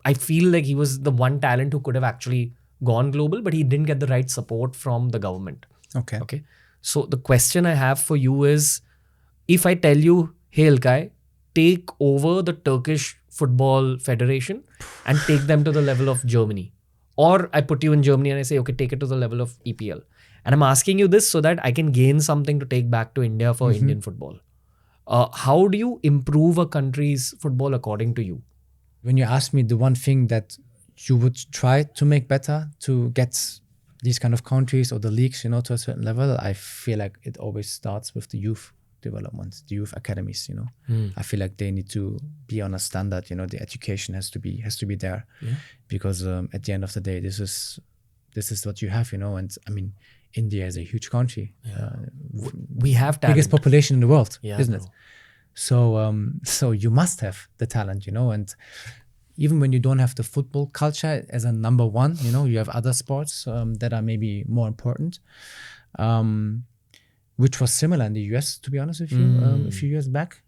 I feel like he was the one talent who could have actually gone global, but he didn't get the right support from the government. Okay. So the question I have for you is, if I tell you, hey Ilkay, take over the Turkish Football Federation and take them to the level of Germany. Or I put you in Germany and I say, okay, take it to the level of EPL. And I'm asking you this so that I can gain something to take back to India for Indian football. How do you improve a country's football according to you? When you ask me the one thing that you would try to make better to get these kind of countries or the leagues, you know, to a certain level, I feel like it always starts with the youth development, the youth academies, you know. I feel like they need to be on a standard, you know. The education has to be there, because at the end of the day, this is what you have, you know. And I mean, India is a huge country. We have talent. Biggest population in the world, isn't bro. it? So you must have the talent, you know. And even when you don't have the football culture as a number one, you know, you have other sports that are maybe more important, which was similar in the US, to be honest with you, a few years back,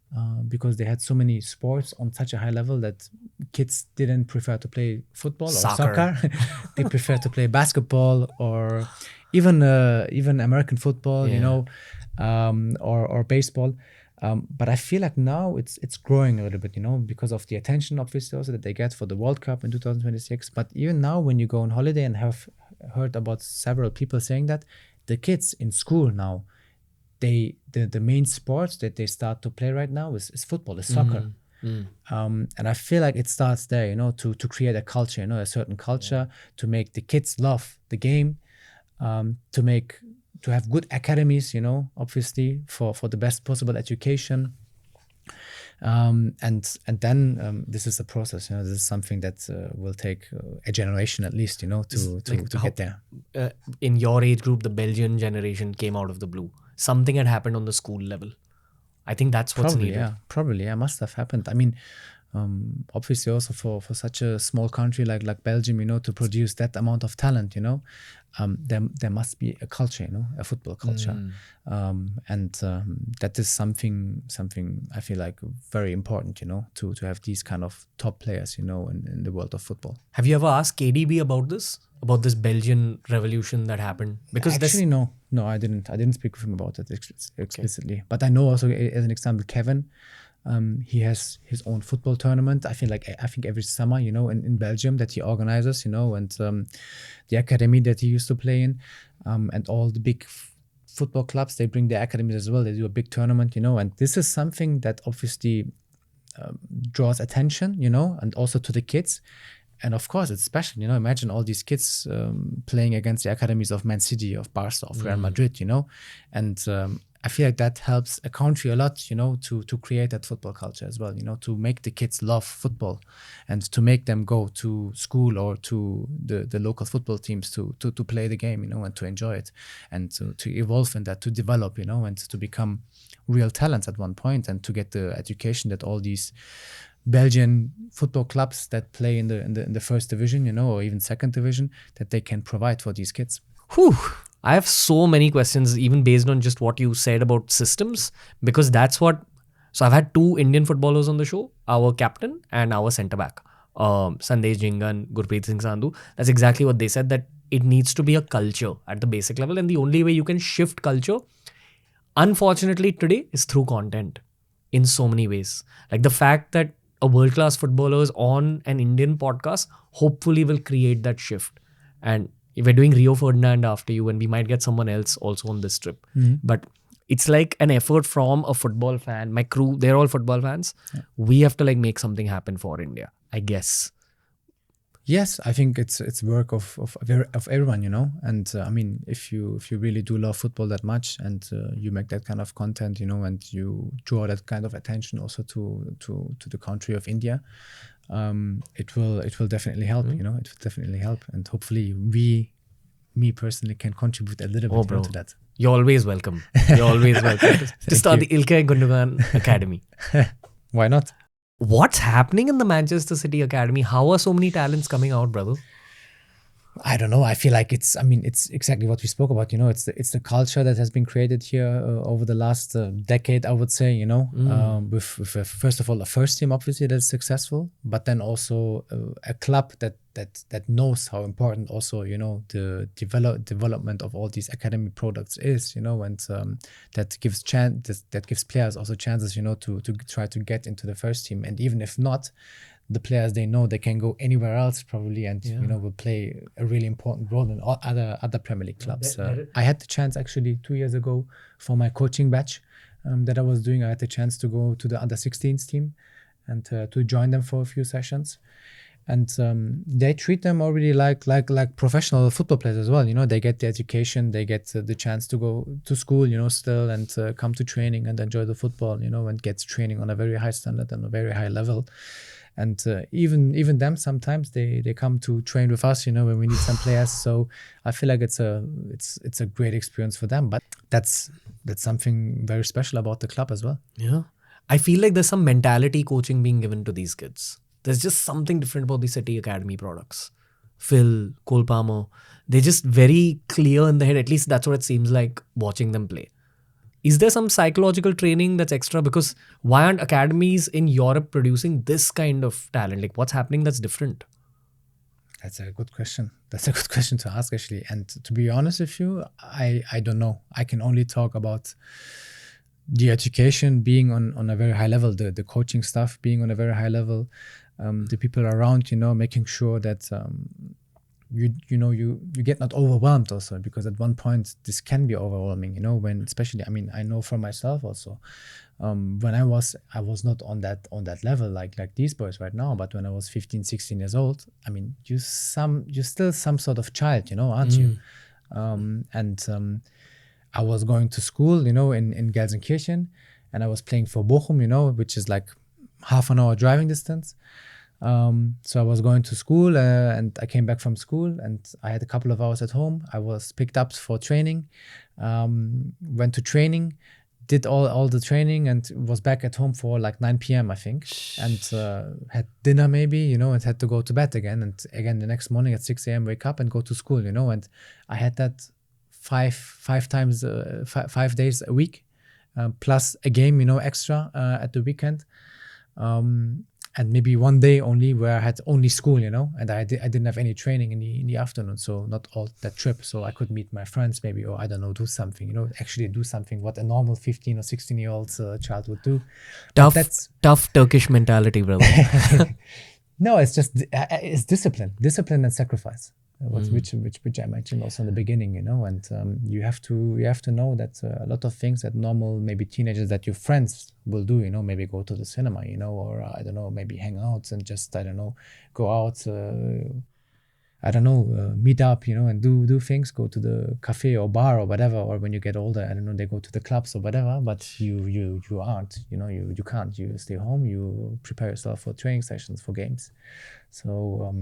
because they had so many sports on such a high level that kids didn't prefer to play football or soccer. They prefer to play basketball or even American football, you know, or baseball. But I feel like now it's growing a little bit, you know, because of the attention, obviously, also that they get for the World Cup in 2026. But even now, when you go on holiday, and have heard about several people saying that the kids in school now, the main sports that they start to play right now is football, is soccer. And I feel like it starts there, you know, to create a culture, you know, a certain culture, to make the kids love the game, to have good academies, you know, obviously for the best possible education. And then this is a process, you know. This is something that will take a generation at least, you know, to get there. In your age group, the Belgian generation came out of the blue. Something had happened on the school level. I think that's what's needed. Probably, must have happened. I mean, obviously also for such a small country like Belgium, you know, to produce that amount of talent, you know, there must be a culture, you know, a football culture. And that is something I feel like very important, you know, to have these kind of top players, you know, in the world of football. Have you ever asked KDB about this Belgian revolution that happened? Because actually, no, I didn't speak with him about it explicitly. Okay. But I know also, as an example, Kevin. He has his own football tournament. I think every summer, you know, in Belgium, that he organizes, you know, and the academy that he used to play in, and all the big football clubs, they bring their academies as well. They do a big tournament, you know, and this is something that obviously draws attention, you know, and also to the kids. And of course, it's special, you know. Imagine all these kids playing against the academies of Man City, of Barca, of Real Madrid, you know, and I feel like that helps a country a lot, you know, to create that football culture as well, you know, to make the kids love football and to make them go to school or to the local football teams to play the game, you know, and to enjoy it and to evolve in that, to develop, you know, and to become real talents at one point, and to get the education that all these Belgian football clubs that play in the first division, you know, or even second division, that they can provide for these kids. Whew. I have so many questions, even based on just what you said about systems, because that's what. So I've had two Indian footballers on the show, our captain and our centre back, Sandesh Jingan, Gurpreet Singh Sandhu. That's exactly what they said, that it needs to be a culture at the basic level. And the only way you can shift culture, unfortunately, today is through content in so many ways. Like the fact that a world class footballer is on an Indian podcast hopefully will create that shift. And we're doing Rio Ferdinand after you, and we might get someone else also on this trip. But it's like an effort from a football fan. My crew, they're all football fans. Yeah. We have to like make something happen for India, I guess. Yes, I think it's work of everyone, you know. And I mean, if you really do love football that much, and you make that kind of content, you know, and you draw that kind of attention also to the country of India, it will definitely help. You know, it will definitely help, and hopefully me personally can contribute a little bit, you know, to that. You're always welcome. You're always welcome to start the Ilkay Gündoğan Academy. Why not? What's happening in the Manchester City Academy? How are so many talents coming out, brother? I don't know. I feel like it's exactly what we spoke about. You know, it's the culture that has been created here over the last decade, I would say. You know, with first of all a first team obviously that's successful, but then also a club that knows how important also, you know, the development of all these academy products is. You know, and that gives players also chances, you know, to try to get into the first team, and even if not, the players, they know they can go anywhere else probably, and you know, will play a really important role in all other Premier League clubs. I had the chance actually 2 years ago for my coaching batch that I was doing. I had the chance to go to the under-16s team and to join them for a few sessions. And they treat them already like professional football players as well. You know, they get the education, they get the chance to go to school, you know, still, and come to training and enjoy the football, you know, and get training on a very high standard and a very high level. And even them, sometimes they come to train with us, you know, when we need some players. So I feel like it's a great experience for them. But that's something very special about the club as well. Yeah, I feel like there's some mentality coaching being given to these kids. There's just something different about the City Academy products. Phil, Cole Palmer, they're just very clear in the head. At least that's what it seems like watching them play. Is there some psychological training that's extra? Because why aren't academies in Europe producing this kind of talent? Like, what's happening that's different? That's a good question. That's a good question to ask, actually. And to be honest with you, I don't know. I can only talk about the education being on a very high level, the coaching stuff being on a very high level, the people around, you know, making sure that you get not overwhelmed also, because at one point this can be overwhelming, you know, when especially, I mean, I know for myself also, when I was not on that level like these boys right now, but when I was 15, 16 years old, I mean, you're still some sort of child, you know, aren't you? And I was going to school, you know, in Gelsenkirchen, and I was playing for Bochum, you know, which is like half an hour driving distance. So I was going to school, and I came back from school, and I had a couple of hours at home. I was picked up for training, went to training, did all the training, and was back at home for like 9 p.m. I think, and had dinner maybe, you know, and had to go to bed again. And again the next morning at 6 a.m. wake up and go to school, you know. And I had that five days a week, plus a game, you know, extra at the weekend. And maybe one day only where I had only school, you know, and I didn't have any training in the afternoon, so not all that trip. So I could meet my friends maybe, or I don't know, do something, you know, actually do something what a normal 15 or 16-year-old child would do. Tough Turkish mentality, brother. No, it's just it's discipline and sacrifice. Which I mentioned also in the beginning, you know, and you have to know that a lot of things that normal maybe teenagers that your friends will do, you know, maybe go to the cinema, you know, or I don't know, maybe hang out and just, I don't know, go out, I don't know, meet up, you know, and do things, go to the cafe or bar or whatever, or when you get older, I don't know, they go to the clubs or whatever, but you aren't, you know, you can't, you stay home, you prepare yourself for training sessions, for games. So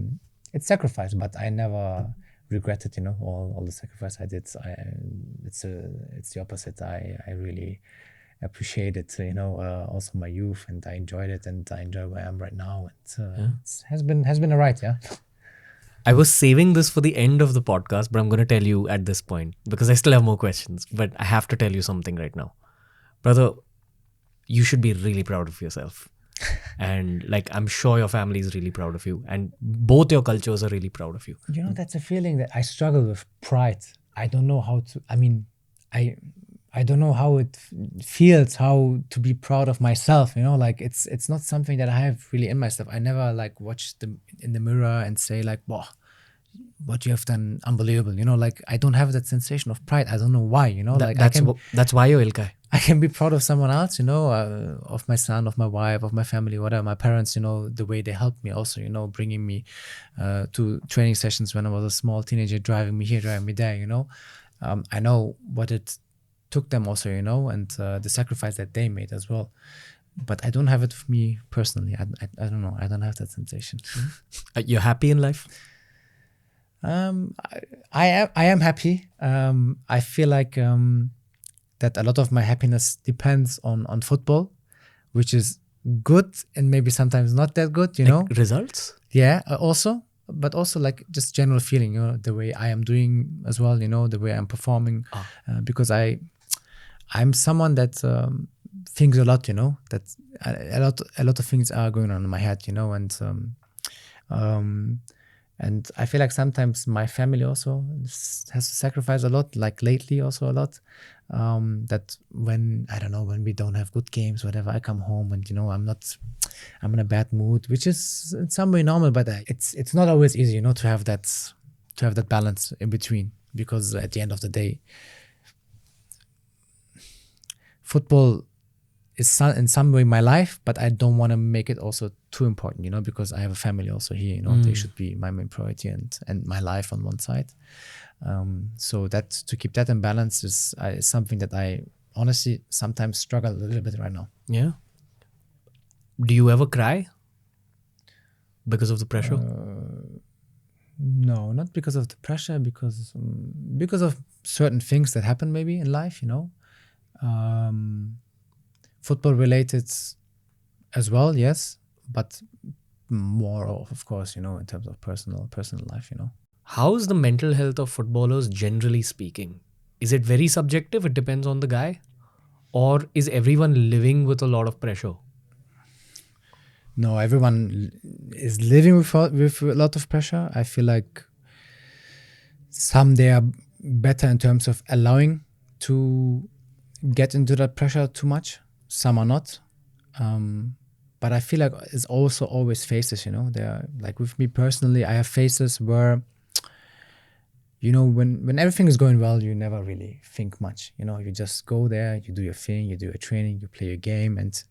it's sacrifice, but I never regretted, you know, all the sacrifice I did. It's the opposite. I really appreciate it, you know, also my youth, and I enjoyed it, and I enjoy where I am right now. It has been a ride, yeah. I was saving this for the end of the podcast, but I'm going to tell you at this point because I still have more questions. But I have to tell you something right now. Brother, you should be really proud of yourself. And like, I'm sure your family is really proud of you. And both your cultures are really proud of you. You know, that's a feeling that I struggle with pride. I don't know how to, I mean, I don't know how it feels, how to be proud of myself, you know, like it's not something that I have really in myself. I never like watch them in the mirror and say like, wow, what you have done, unbelievable, you know, like I don't have that sensation of pride. I don't know why, you know, That's why you're Ilkay. I can be proud of someone else, you know, of my son, of my wife, of my family, whatever, my parents, you know, the way they helped me also, you know, bringing me to training sessions when I was a small teenager, driving me here, driving me there, you know. I know what it took them also, you know, and the sacrifice that they made as well. But I don't have it for me personally. I don't know. I don't have that sensation. You're happy in life? I am happy. I feel like that a lot of my happiness depends on football, which is good and maybe sometimes not that good, you know. Results? Yeah, also. But also like just general feeling, you know, the way I am doing as well, you know, the way I'm performing, because I'm someone that thinks a lot, you know, that a lot of things are going on in my head, you know, and I feel like sometimes my family also has to sacrifice a lot, like lately also a lot. That when, I don't know, when we don't have good games, whatever, I come home and, you know, I'm in a bad mood, which is in some way normal, but it's not always easy, you know, to have that balance in between, because at the end of the day, football is in some way my life, but I don't want to make it also too important, you know, because I have a family also here, you know, they should be my main priority and my life on one side. So that to keep that in balance is something that I honestly sometimes struggle a little bit right now. Yeah. Do you ever cry because of the pressure? No, not because of the pressure, because of certain things that happen maybe in life, you know. Football related as well, yes, but more of course, you know, in terms of personal life, you know. How is the mental health of footballers generally speaking? Is it very subjective? It depends on the guy? Or is everyone living with a lot of pressure? No, everyone is living with a lot of pressure. I feel like some they are better in terms of allowing to get into that pressure too much. Some are not. But I feel like it's also always phases, you know. There are, like with me personally, I have phases where, you know, when everything is going well, you never really think much. You know, you just go there, you do your thing, you do your training, you play your game, and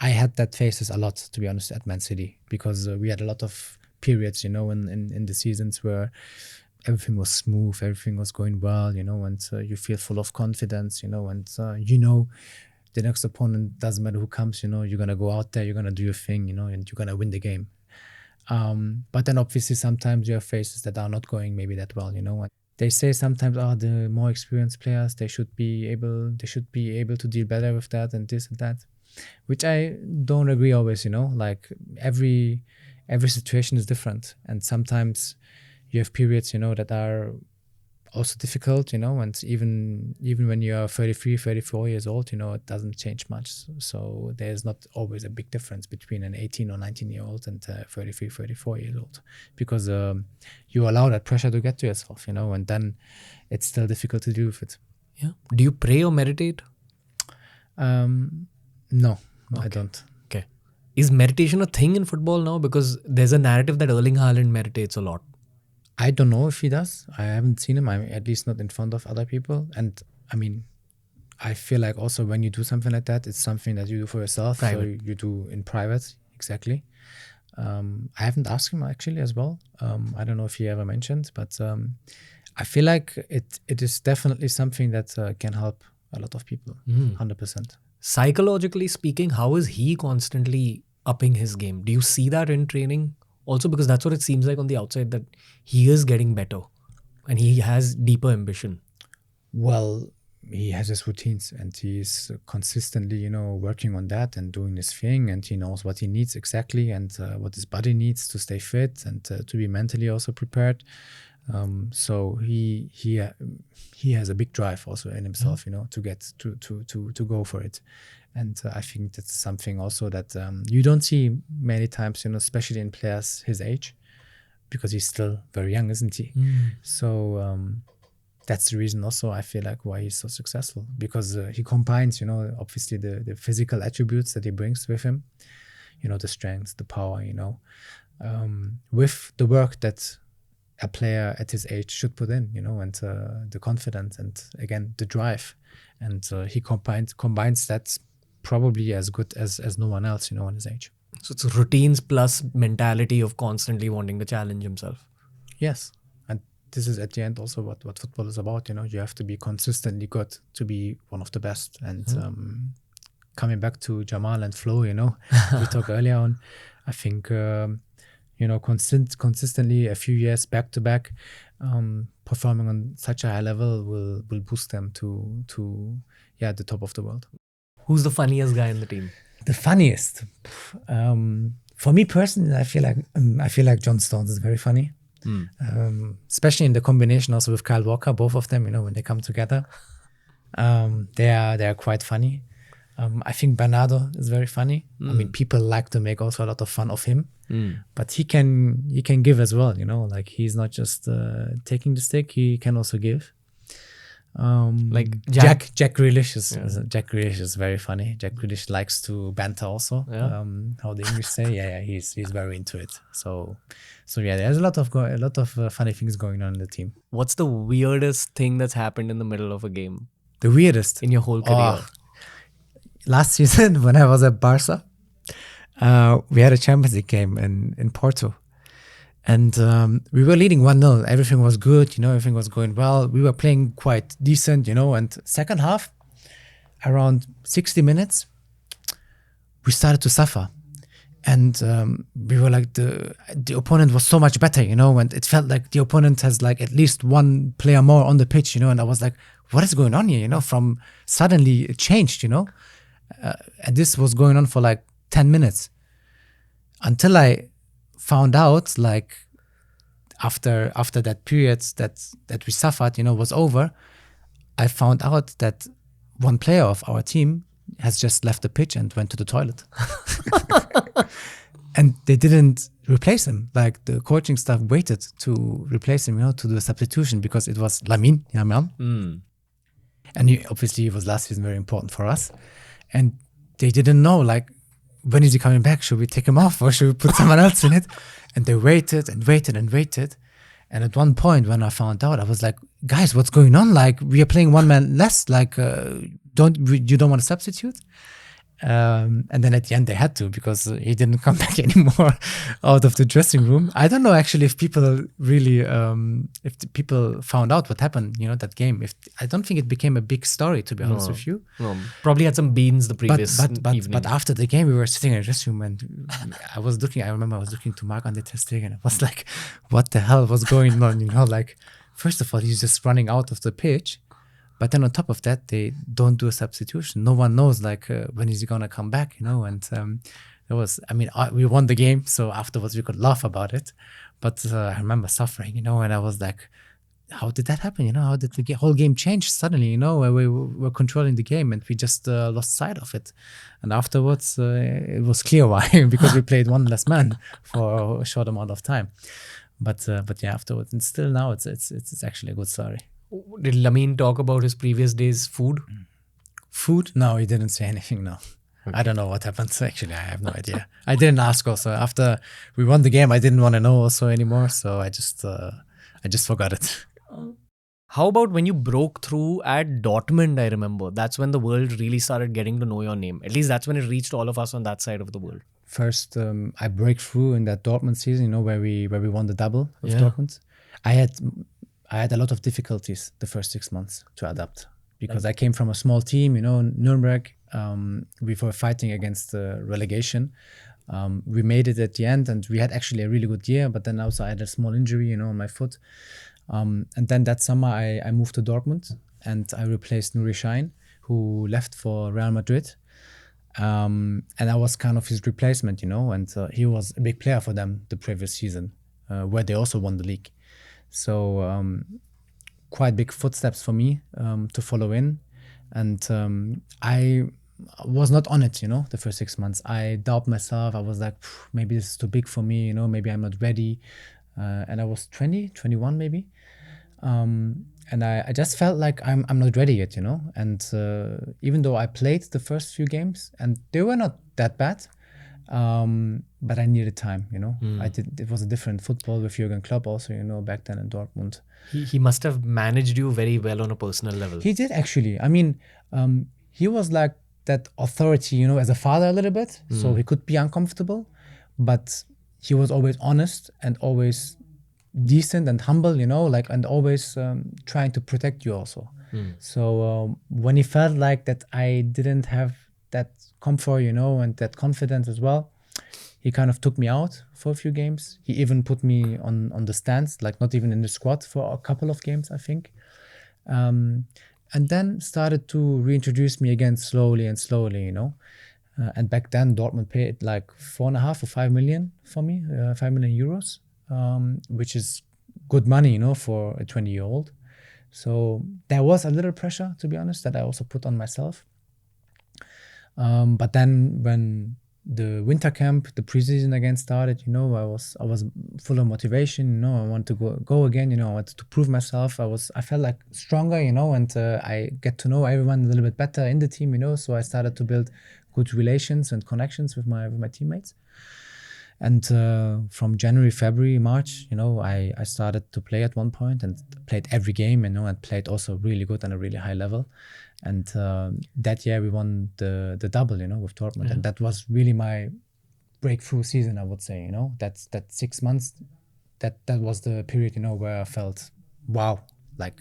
I had that phases a lot, to be honest, at Man City, because we had a lot of periods, you know, in the seasons where everything was smooth, everything was going well, you know, and you feel full of confidence, you know, and you know, the next opponent, doesn't matter who comes, you know, you're gonna go out there, you're gonna do your thing, you know, and you're gonna win the game. But then obviously sometimes you have phases that are not going maybe that well, you know. They say sometimes, the more experienced players, they should be able to deal better with that and this and that, which I don't agree always, you know. Like every situation is different, and sometimes you have periods, you know, that are also difficult, you know, and even when you are 33, 34 years old, you know, it doesn't change much. So there's not always a big difference between an 18 or 19-year-old and 33, 34 years old, because you allow that pressure to get to yourself, you know, and then it's still difficult to deal with it. Yeah. Do you pray or meditate? No, I don't. Okay. Is meditation a thing in football now? Because there's a narrative that Erling Haaland meditates a lot. I don't know if he does. I haven't seen him. I'm at least not in front of other people. And I mean, I feel like also when you do something like that, it's something that you do for yourself. Private. So you do in private. Exactly. I haven't asked him actually as well. I don't know if he ever mentioned, but I feel like it is definitely something that can help a lot of people. 100%. Psychologically speaking, how is he constantly upping his game? Do you see that in training? Also, because that's what it seems like on the outside, that he is getting better and he has deeper ambition. Well, he has his routines, and he's consistently, working on that and doing his thing, and he knows what he needs exactly, and what his body needs to stay fit and to be mentally also prepared. So he has a big drive also in himself, to get to go for it. And I think that's something also that you don't see many times, especially in players his age, because he's still very young, isn't he? So that's the reason also I feel like why he's so successful, because he combines, obviously the physical attributes that he brings with him, the strength, the power, with the work that a player at his age should put in, and the confidence and again the drive, and he combines that probably as good as no one else, in his age. So it's routines plus mentality of constantly wanting to challenge himself. Yes, and this is at the end also what football is about. You have to be consistently good to be one of the best. And coming back to Jamal and Flo, we talked earlier on, I think consistently a few years back to back, performing on such a high level will boost them to the top of the world. Who's the funniest guy in the team? The funniest, for me personally, I feel like John Stones is very funny, especially in the combination also with Kyle Walker. Both of them, when they come together, they are quite funny. I think Bernardo is very funny. I mean, people like to make also a lot of fun of him, but he can give as well. Like he's not just taking the stick; he can also give. Like Jack Grealish is very funny. Jack Grealish likes to banter also. How the English say, he's very into it. So there's a lot of funny things going on in the team. What's the weirdest thing that's happened in the middle of a game? The weirdest in your whole career? Last season when I was at Barca, we had a Champions League game in Porto. And we were leading 1-0. Everything was good, everything was going well. We were playing quite decent, and second half, around 60 minutes, we started to suffer. And we were like, the opponent was so much better, and it felt like the opponent has like at least one player more on the pitch, and I was like, what is going on here, from suddenly it changed, and this was going on for like 10 minutes until I found out, like after that period that we suffered, was over, I found out that one player of our team has just left the pitch and went to the toilet. And they didn't replace him. Like the coaching staff waited to replace him, to do a substitution, because it was Lamine Yamal. And obviously he was last season very important for us. And they didn't know, like, when is he coming back? Should we take him off or should we put someone else in it? And they waited and waited and waited. And at one point when I found out, I was like, guys, what's going on? Like, we are playing one man less. Like, you don't want to substitute? And then at the end they had to, because he didn't come back anymore out of the dressing room. I don't know actually if people really, if the people found out what happened, that game. I don't think it became a big story, to be honest with you. No, probably had some beans the previous evening. But after the game, we were sitting in the dressing room, and I remember I was looking to Marc-André ter Stegen, and I was like, what the hell was going on? Like, first of all, he's just running out of the pitch. But then on top of that, they don't do a substitution. No one knows, like, when is he going to come back, And it was, we won the game. So afterwards, we could laugh about it. But I remember suffering, and I was like, how did that happen? How did the whole game change suddenly, where we were controlling the game and we just lost sight of it. And afterwards, it was clear why, because we played one less man for a short amount of time. But yeah, afterwards, and still now, it's actually a good story. Did Lamine talk about his previous day's food? Food? No, he didn't say anything, no. Okay. I don't know what happened, actually. I have no idea. I didn't ask also. After we won the game, I didn't want to know also anymore, so I just forgot it. How about when you broke through at Dortmund, I remember? That's when the world really started getting to know your name. At least that's when it reached all of us on that side of the world. First, I break through in that Dortmund season, where we won the double with Dortmund. I had a lot of difficulties the first 6 months to adapt, because I came from a small team, Nuremberg. We were fighting against relegation. We made it at the end, and we had actually a really good year, but then also I had a small injury, on my foot. And then that summer I moved to Dortmund. and I replaced Nuri Sahin, who left for Real Madrid. And I was kind of his replacement, and he was a big player for them the previous season, where they also won the league. So quite big footsteps for me to follow in. And I was not on it, the first 6 months. I doubt myself. I was like, maybe this is too big for me, maybe I'm not ready. And I was 20, 21 maybe. And I just felt like I'm not ready yet, And even though I played the first few games, and they were not that bad, but I needed time, It was a different football with Jürgen Klopp also, back then in Dortmund. He must have managed you very well on a personal level. He did actually. I mean, he was like that authority, as a father a little bit. So he could be uncomfortable, but he was always honest and always decent and humble, and always trying to protect you also. So when he felt like that I didn't have that comfort, and that confidence as well, he kind of took me out for a few games. He even put me on the stands, like not even in the squad for a couple of games, I think. And then started to reintroduce me again slowly, and back then Dortmund paid like 4.5 or 5 million for me, 5 million euros, which is good money, for a 20-year-old. So there was a little pressure, to be honest, that I also put on myself. But then when the winter camp, the preseason again started, I was full of motivation, I wanted to go again, I wanted to prove myself. I felt like stronger, and I get to know everyone a little bit better in the team, so I started to build good relations and connections with my teammates. And from January, February, March, I started to play at one point and played every game, and played also really good on a really high level. And that year we won the double, with Dortmund. Yeah. And that was really my breakthrough season, I would say, that 6 months, that was the period, where I felt, wow, like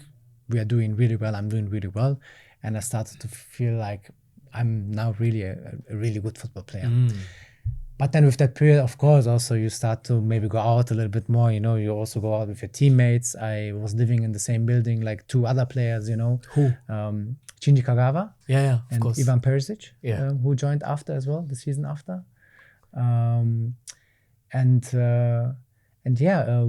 we are doing really well. I'm doing really well. And I started to feel like I'm now really a really good football player. But then with that period, of course, also you start to maybe go out a little bit more, you also go out with your teammates. I was living in the same building, like 2 other players, Who? Shinji Kagawa. Yeah, of and course. Ivan Perisic, Yeah. Who joined after as well, the season after.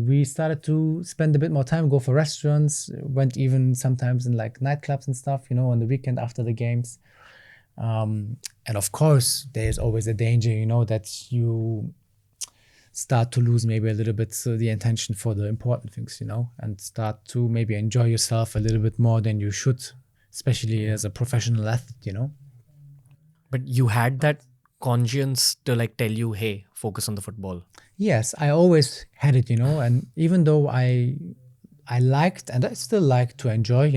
We started to spend a bit more time, go for restaurants, went even sometimes in like nightclubs and stuff, on the weekend after the games. And of course, there's always a danger, that you start to lose maybe a little bit the intention for the important things, and start to maybe enjoy yourself a little bit more than you should, especially as a professional athlete, But you had that conscience to like tell you, hey, focus on the football. Yes, I always had it, and even though I liked, and I still like to enjoy,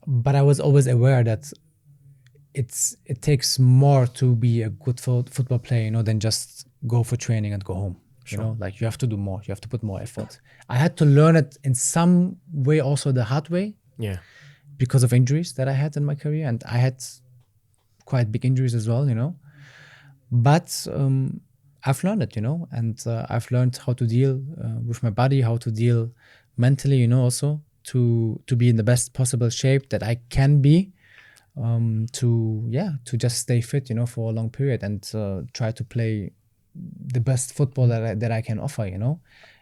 but I was always aware that it takes more to be a good football player, than just go for training and go home. Sure. Like you have to do more. You have to put more effort. I had to learn it in some way, also the hard way. Yeah. Because of injuries that I had in my career, and I had quite big injuries as well, But I've learned it, and I've learned how to deal with my body, how to deal mentally, also to be in the best possible shape that I can be. To just stay fit, for a long period, and try to play the best football that I can offer,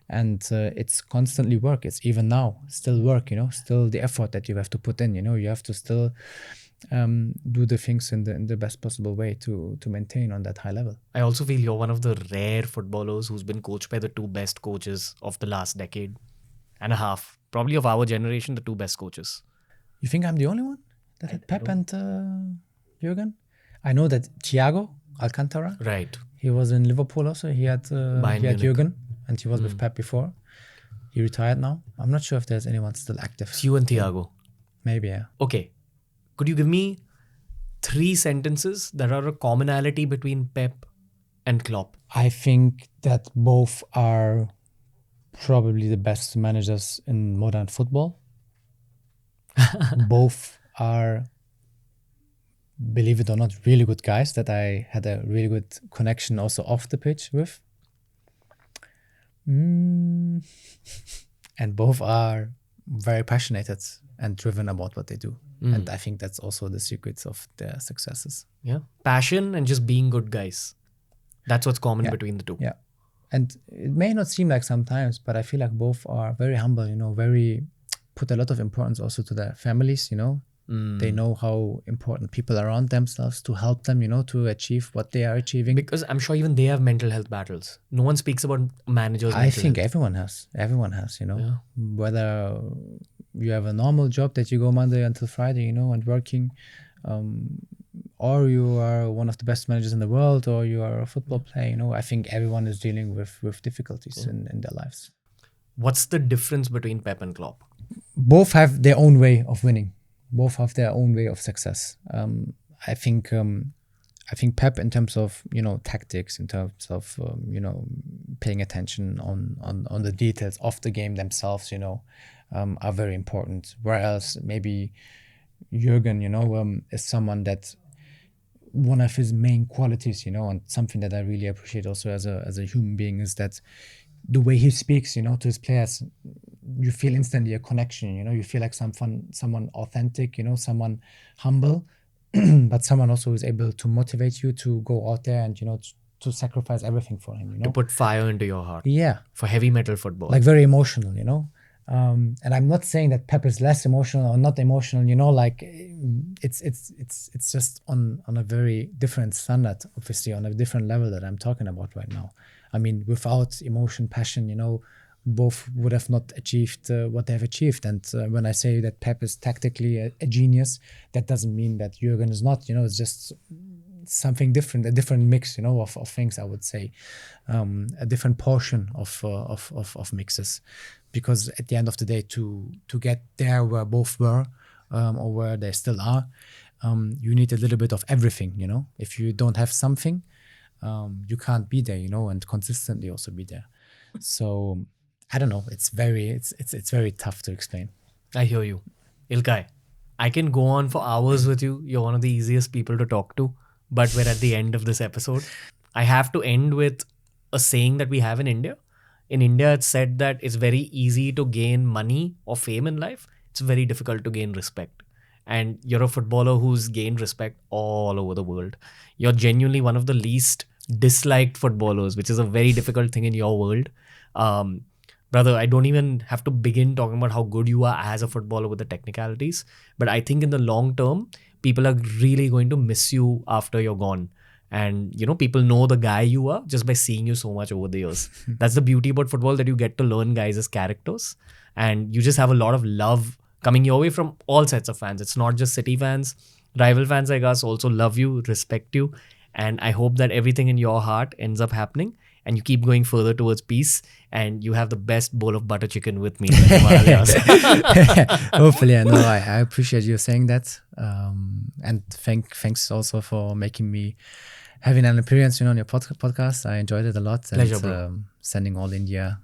And it's constantly work. It's even now still work, still the effort that you have to put in, you have to still do the things in the best possible way to maintain on that high level. I also feel you're one of the rare footballers who's been coached by the 2 best coaches of the last decade and a half. Probably of our generation, the 2 best coaches. You think I'm the only one that had Pep and Jürgen? I know that Thiago Alcantara. Right. He was in Liverpool also. He had Jürgen, and he was with Pep before. He retired now. I'm not sure if there's anyone still active. It's you and Thiago. Maybe, yeah. Okay. Could you give me 3 sentences that are a commonality between Pep and Klopp? I think that both are probably the best managers in modern football. Both are, believe it or not, really good guys that I had a really good connection also off the pitch with. And both are very passionate and driven about what they do. Mm. And I think that's also the secrets of their successes. Yeah. Passion and just being good guys. That's what's common between the two. Yeah. And it may not seem like sometimes, but I feel like both are very humble, very put a lot of importance also to their families, They know how important people are around themselves to help them, to achieve what they are achieving. Because I'm sure even they have mental health battles. No one speaks about managers' I mental think health. everyone has, Yeah. Whether you have a normal job that you go Monday until Friday, and working, or you are one of the best managers in the world, or you are a football player, I think everyone is dealing with difficulties in their lives. What's the difference between Pep and Klopp? Both have their own way of winning. Both have their own way of success. I think Pep, in terms of tactics, in terms of paying attention on the details of the game themselves, are very important. Whereas maybe Jürgen, is someone that one of his main qualities, and something that I really appreciate also as a human being, is that the way he speaks, to his players, you feel instantly a connection. You feel like someone authentic, someone humble, but someone also who is able to motivate you to go out there and to sacrifice everything for him. To put fire into your heart. Yeah, For heavy metal football. like very emotional. And I'm not saying that Pep is less emotional or not emotional. Like it's just on a very different standard, obviously on a different level that I'm talking about right now. I mean, without emotion, passion, both would have not achieved what they have achieved. And when I say that Pep is tactically a genius, that doesn't mean that Jürgen is not. It's just something different, a different mix, of things. I would say a different portion of mixes, because at the end of the day, to get there where both were, or where they still are, you need a little bit of everything. If you don't have something, you can't be there, and consistently also be there. So I don't know. It's very tough to explain. I hear you. Ilkay, I can go on for hours with you. You're one of the easiest people to talk to, but we're at the end of this episode. I have to end with a saying that we have in India. In India, it's said that it's very easy to gain money or fame in life. It's very difficult to gain respect. And you're a footballer who's gained respect all over the world. You're genuinely one of the least disliked footballers, which is a very difficult thing in your world. Brother, I don't even have to begin talking about how good you are as a footballer with the technicalities. But I think in the long term, people are really going to miss you after you're gone. And, people know the guy you are just by seeing you so much over the years. That's the beauty about football, that you get to learn guys as characters. And you just have a lot of love coming your way from all sets of fans. It's not just City fans. Rival fans like us also love you, respect you. And I hope that everything in your heart ends up happening and you keep going further towards peace and you have the best bowl of butter chicken with me. Hopefully, I know. I appreciate you saying that. And thanks also for making me having an appearance on your podcast. I enjoyed it a lot. Pleasure, and bro. Sending all India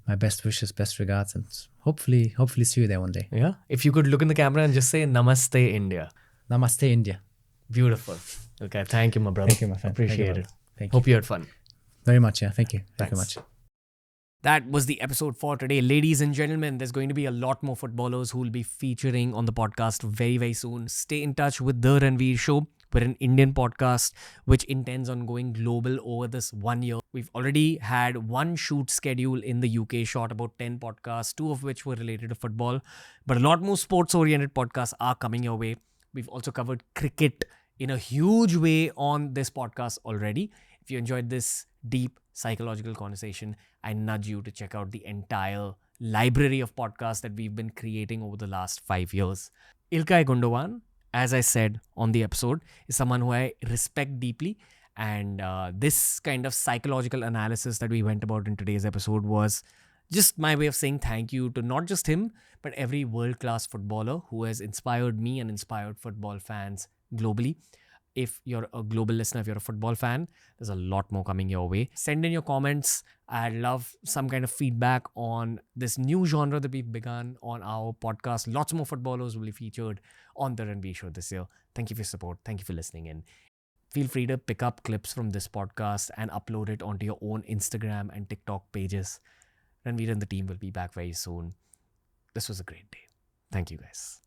my best wishes, best regards, and hopefully see you there one day. Yeah. If you could look in the camera and just say Namaste India. Namaste India. Beautiful. Okay. Thank you, my brother. Thank you, my friend. Appreciate it. Thank you. Hope you had fun. Very much. Yeah. Thank you. Thank you Thanks. much. That was the episode for today. Ladies and gentlemen, there's going to be a lot more footballers who will be featuring on the podcast very, very soon. Stay in touch with The Ranveer Show. We're an Indian podcast which intends on going global over this 1 year. We've already had one shoot schedule in the UK, shot about 10 podcasts, 2 of which were related to football. But a lot more sports-oriented podcasts are coming your way. We've also covered cricket in a huge way on this podcast already. If you enjoyed this deep psychological conversation, I nudge you to check out the entire library of podcasts that we've been creating over the last 5 years. İlkay Gündoğan, as I said on the episode, is someone who I respect deeply. And this kind of psychological analysis that we went about in today's episode was just my way of saying thank you to not just him, but every world-class footballer who has inspired me and inspired football fans globally. If you're a global listener, if you're a football fan, there's a lot more coming your way. Send in your comments. I'd love some kind of feedback on this new genre that we've begun on our podcast. Lots more footballers will be featured on the Ranveer Show this year. Thank you for your support. Thank you for listening in. Feel free to pick up clips from this podcast and upload it onto your own Instagram and TikTok pages. Ranveer and the team will be back very soon. This was a great day. Thank you, guys.